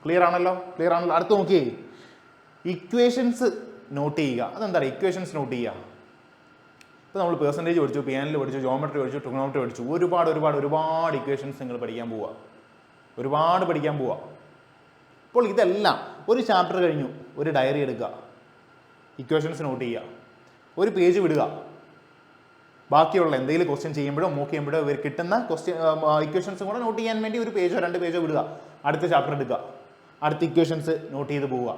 ക്ലിയർ ആണല്ലോ. അടുത്ത് നോക്കിയേ, ഇക്വേഷൻസ് നോട്ട് ചെയ്യുക. അതെന്താണ് ഇക്വേഷൻസ് നോട്ട് ചെയ്യുക? ഇപ്പോൾ നമ്മൾ പെർസെൻറ്റേജ് പഠിച്ചു, പിയാനിൽ പഠിച്ചു, ജോമെട്രി പഠിച്ചു, ട്രിഗണോമെട്രി പഠിച്ചു. ഒരുപാട് ഇക്വേഷൻസ് നിങ്ങൾ പഠിക്കാൻ പോവുക. അപ്പോൾ ഇതെല്ലാം ഒരു ചാപ്റ്റർ കഴിഞ്ഞു, ഒരു ഡയറി എടുക്കുക, ഇക്വേഷൻസ് നോട്ട് ചെയ്യുക, ഒരു പേജ് വിടുക. ബാക്കിയുള്ള എന്തെങ്കിലും ക്വസ്റ്റ്യൻ ചെയ്യുമ്പോഴോ മോക്ക് ചെയ്യുമ്പോഴോ ഇവർ കിട്ടുന്ന ഇക്വേഷൻസും കൂടെ നോട്ട് ചെയ്യാൻ വേണ്ടി ഒരു പേജോ 2 പേജോ വിടുക. അടുത്ത ചാപ്റ്റർ എടുക്കുക, അടുത്ത ഇക്വേഷൻസ് നോട്ട് ചെയ്ത് പോവുക.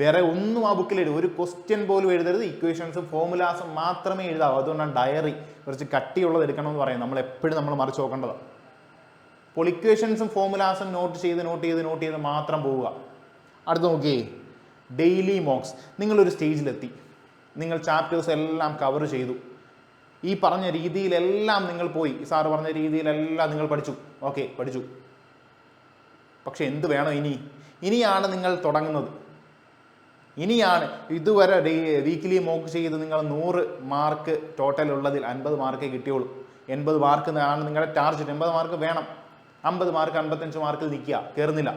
വേറെ ഒന്നും ആ ബുക്കിൽ ഒരു ക്വസ്റ്റ്യൻ പോലും എഴുതരുത്. ഇക്വേഷൻസും ഫോമുലാസും മാത്രമേ എഴുതാവൂ. അതുകൊണ്ടാണ് ഡയറി കുറച്ച് കട്ടിയുള്ളത് എടുക്കണമെന്ന് പറയും. നമ്മൾ എപ്പോഴും മറിച്ച് നോക്കേണ്ടതാണ്. അപ്പോൾ ഇക്വേഷൻസും ഫോമുലാസും നോട്ട് ചെയ്ത് മാത്രം പോവുക. അടുത്ത് നോക്കിയേ, ഡെയിലി മോക്സ്. നിങ്ങളൊരു സ്റ്റേജിലെത്തി, നിങ്ങൾ ചാപ്റ്റേഴ്സ് എല്ലാം കവർ ചെയ്തു, ഈ പറഞ്ഞ രീതിയിലെല്ലാം നിങ്ങൾ പോയി, സാറ് പറഞ്ഞ രീതിയിലെല്ലാം നിങ്ങൾ പഠിച്ചു. ഓക്കെ, പഠിച്ചു. പക്ഷെ എന്ത് വേണം ഇനിയാണ് നിങ്ങൾ തുടങ്ങുന്നത്. ഇനിയാണ് ഇതുവരെ വീക്കിലി മോക്ക് ചെയ്ത് നിങ്ങൾ 100 മാർക്ക് ടോട്ടൽ ഉള്ളതിൽ 50 മാർക്കേ കിട്ടിയുള്ളൂ. 80 മാർക്ക് ആണ് നിങ്ങളുടെ ടാർഗറ്റ്. 80 മാർക്ക് വേണം. 50 മാർക്ക് 55 മാർക്കിൽ നിൽക്കുക, കയറുന്നില്ല.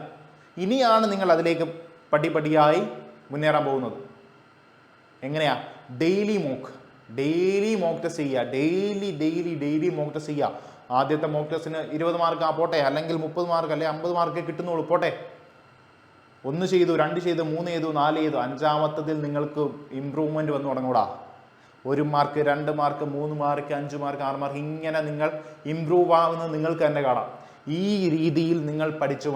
ഇനിയാണ് നിങ്ങൾ അതിലേക്ക് പടിപടിയായി മുന്നേറാൻ പോകുന്നത്. എങ്ങനെയാ? ഡെയിലി മോക്ക് ടെസ്റ്റ് ചെയ്യുക. ഡെയിലി മോക്ക് ടെസ്റ്റ് ചെയ്യുക. ആദ്യത്തെ മോക്ക് ടെസ്റ്റിന് 20 മാർക്ക് പോട്ടെ, അല്ലെങ്കിൽ 30 മാർക്ക്, അല്ലെങ്കിൽ 50 മാർക്കേ കിട്ടുന്നുള്ളൂ, പോട്ടെ. 1 ചെയ്തു, 2 ചെയ്തു, 3 ചെയ്തു, 4 ചെയ്തു, 5ാമത്തതിൽ നിങ്ങൾക്ക് ഇമ്പ്രൂവ്മെൻറ്റ് വന്നു തുടങ്ങൂടാ. 1 mark, 2 mark, 3 mark, 5 mark, 6 mark, ഇങ്ങനെ നിങ്ങൾ ഇമ്പ്രൂവ് ആവുന്നത് നിങ്ങൾക്ക് തന്നെ കാണാം. ഈ രീതിയിൽ നിങ്ങൾ പഠിച്ചു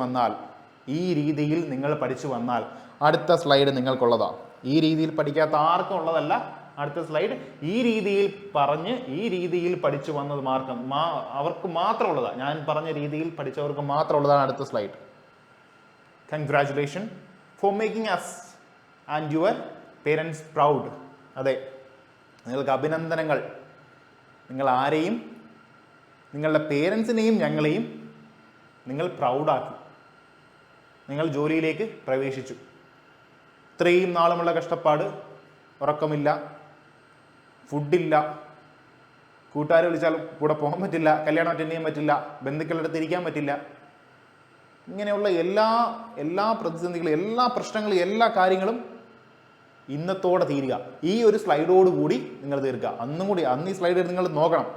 വന്നാൽ അടുത്ത സ്ലൈഡ് നിങ്ങൾക്കുള്ളതാണ്. ഈ രീതിയിൽ പഠിക്കാത്ത ആർക്കും ഉള്ളതല്ല അടുത്ത സ്ലൈഡ്. ഈ രീതിയിൽ പറഞ്ഞ് ഈ രീതിയിൽ പഠിച്ചു വന്നത് അവർക്ക് മാത്രമുള്ളതാണ്. ഞാൻ പറഞ്ഞ രീതിയിൽ പഠിച്ചവർക്ക് മാത്രമുള്ളതാണ് അടുത്ത slide. Congratulation for making us and your parents proud. അതെ, നിങ്ങൾക്ക് അഭിനന്ദനങ്ങൾ. നിങ്ങൾ ആരെയും, നിങ്ങളുടെ പേരൻസിനെയും ഞങ്ങളെയും നിങ്ങൾ പ്രൗഡാക്കി. നിങ്ങൾ ജോലിയിലേക്ക് പ്രവേശിച്ചു. ഇത്രയും നാളുമുള്ള കഷ്ടപ്പാട്, ഉറക്കമില്ല, ഫുഡില്ല, കൂട്ടുകാരെ വിളിച്ചാൽ കൂടെ പോകാൻ പറ്റില്ല, കല്യാണം അറ്റൻഡ് ചെയ്യാൻ പറ്റില്ല, ബന്ധുക്കളുടെ അടുത്ത് ഇരിക്കാൻ പറ്റില്ല, ഇങ്ങനെയുള്ള എല്ലാ പ്രതിസന്ധികളും, എല്ലാ പ്രശ്നങ്ങളും, എല്ലാ കാര്യങ്ങളും ഇന്നത്തോടെ തീരുക. ഈ ഒരു സ്ലൈഡോട് കൂടി നിങ്ങൾ തീർക്കുക. അന്ന് ഈ സ്ലൈഡ് നിങ്ങൾ നോക്കണം.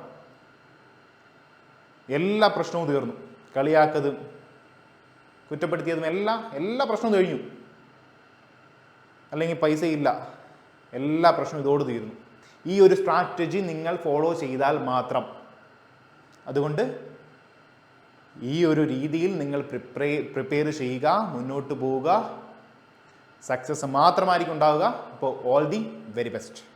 എല്ലാ പ്രശ്നവും തീർന്നു. കളിയാക്കതും കുറ്റപ്പെടുത്തിയതും എല്ലാ പ്രശ്നവും കഴിഞ്ഞു. അല്ലെങ്കിൽ പൈസ ഇല്ല, എല്ലാ പ്രശ്നവും ഇതോട് തീർന്നു. ഈ ഒരു സ്ട്രാറ്റജി നിങ്ങൾ ഫോളോ ചെയ്താൽ മാത്രം. അതുകൊണ്ട് ഈ ഒരു രീതിയിൽ നിങ്ങൾ പ്രിപ്പയർ ചെയ്യുക, മുന്നോട്ട് പോവുക. സക്സസ് മാത്രമായിരിക്കും ഉണ്ടാവുക. അപ്പോൾ ഓൾ ദി വെരി ബെസ്റ്റ്.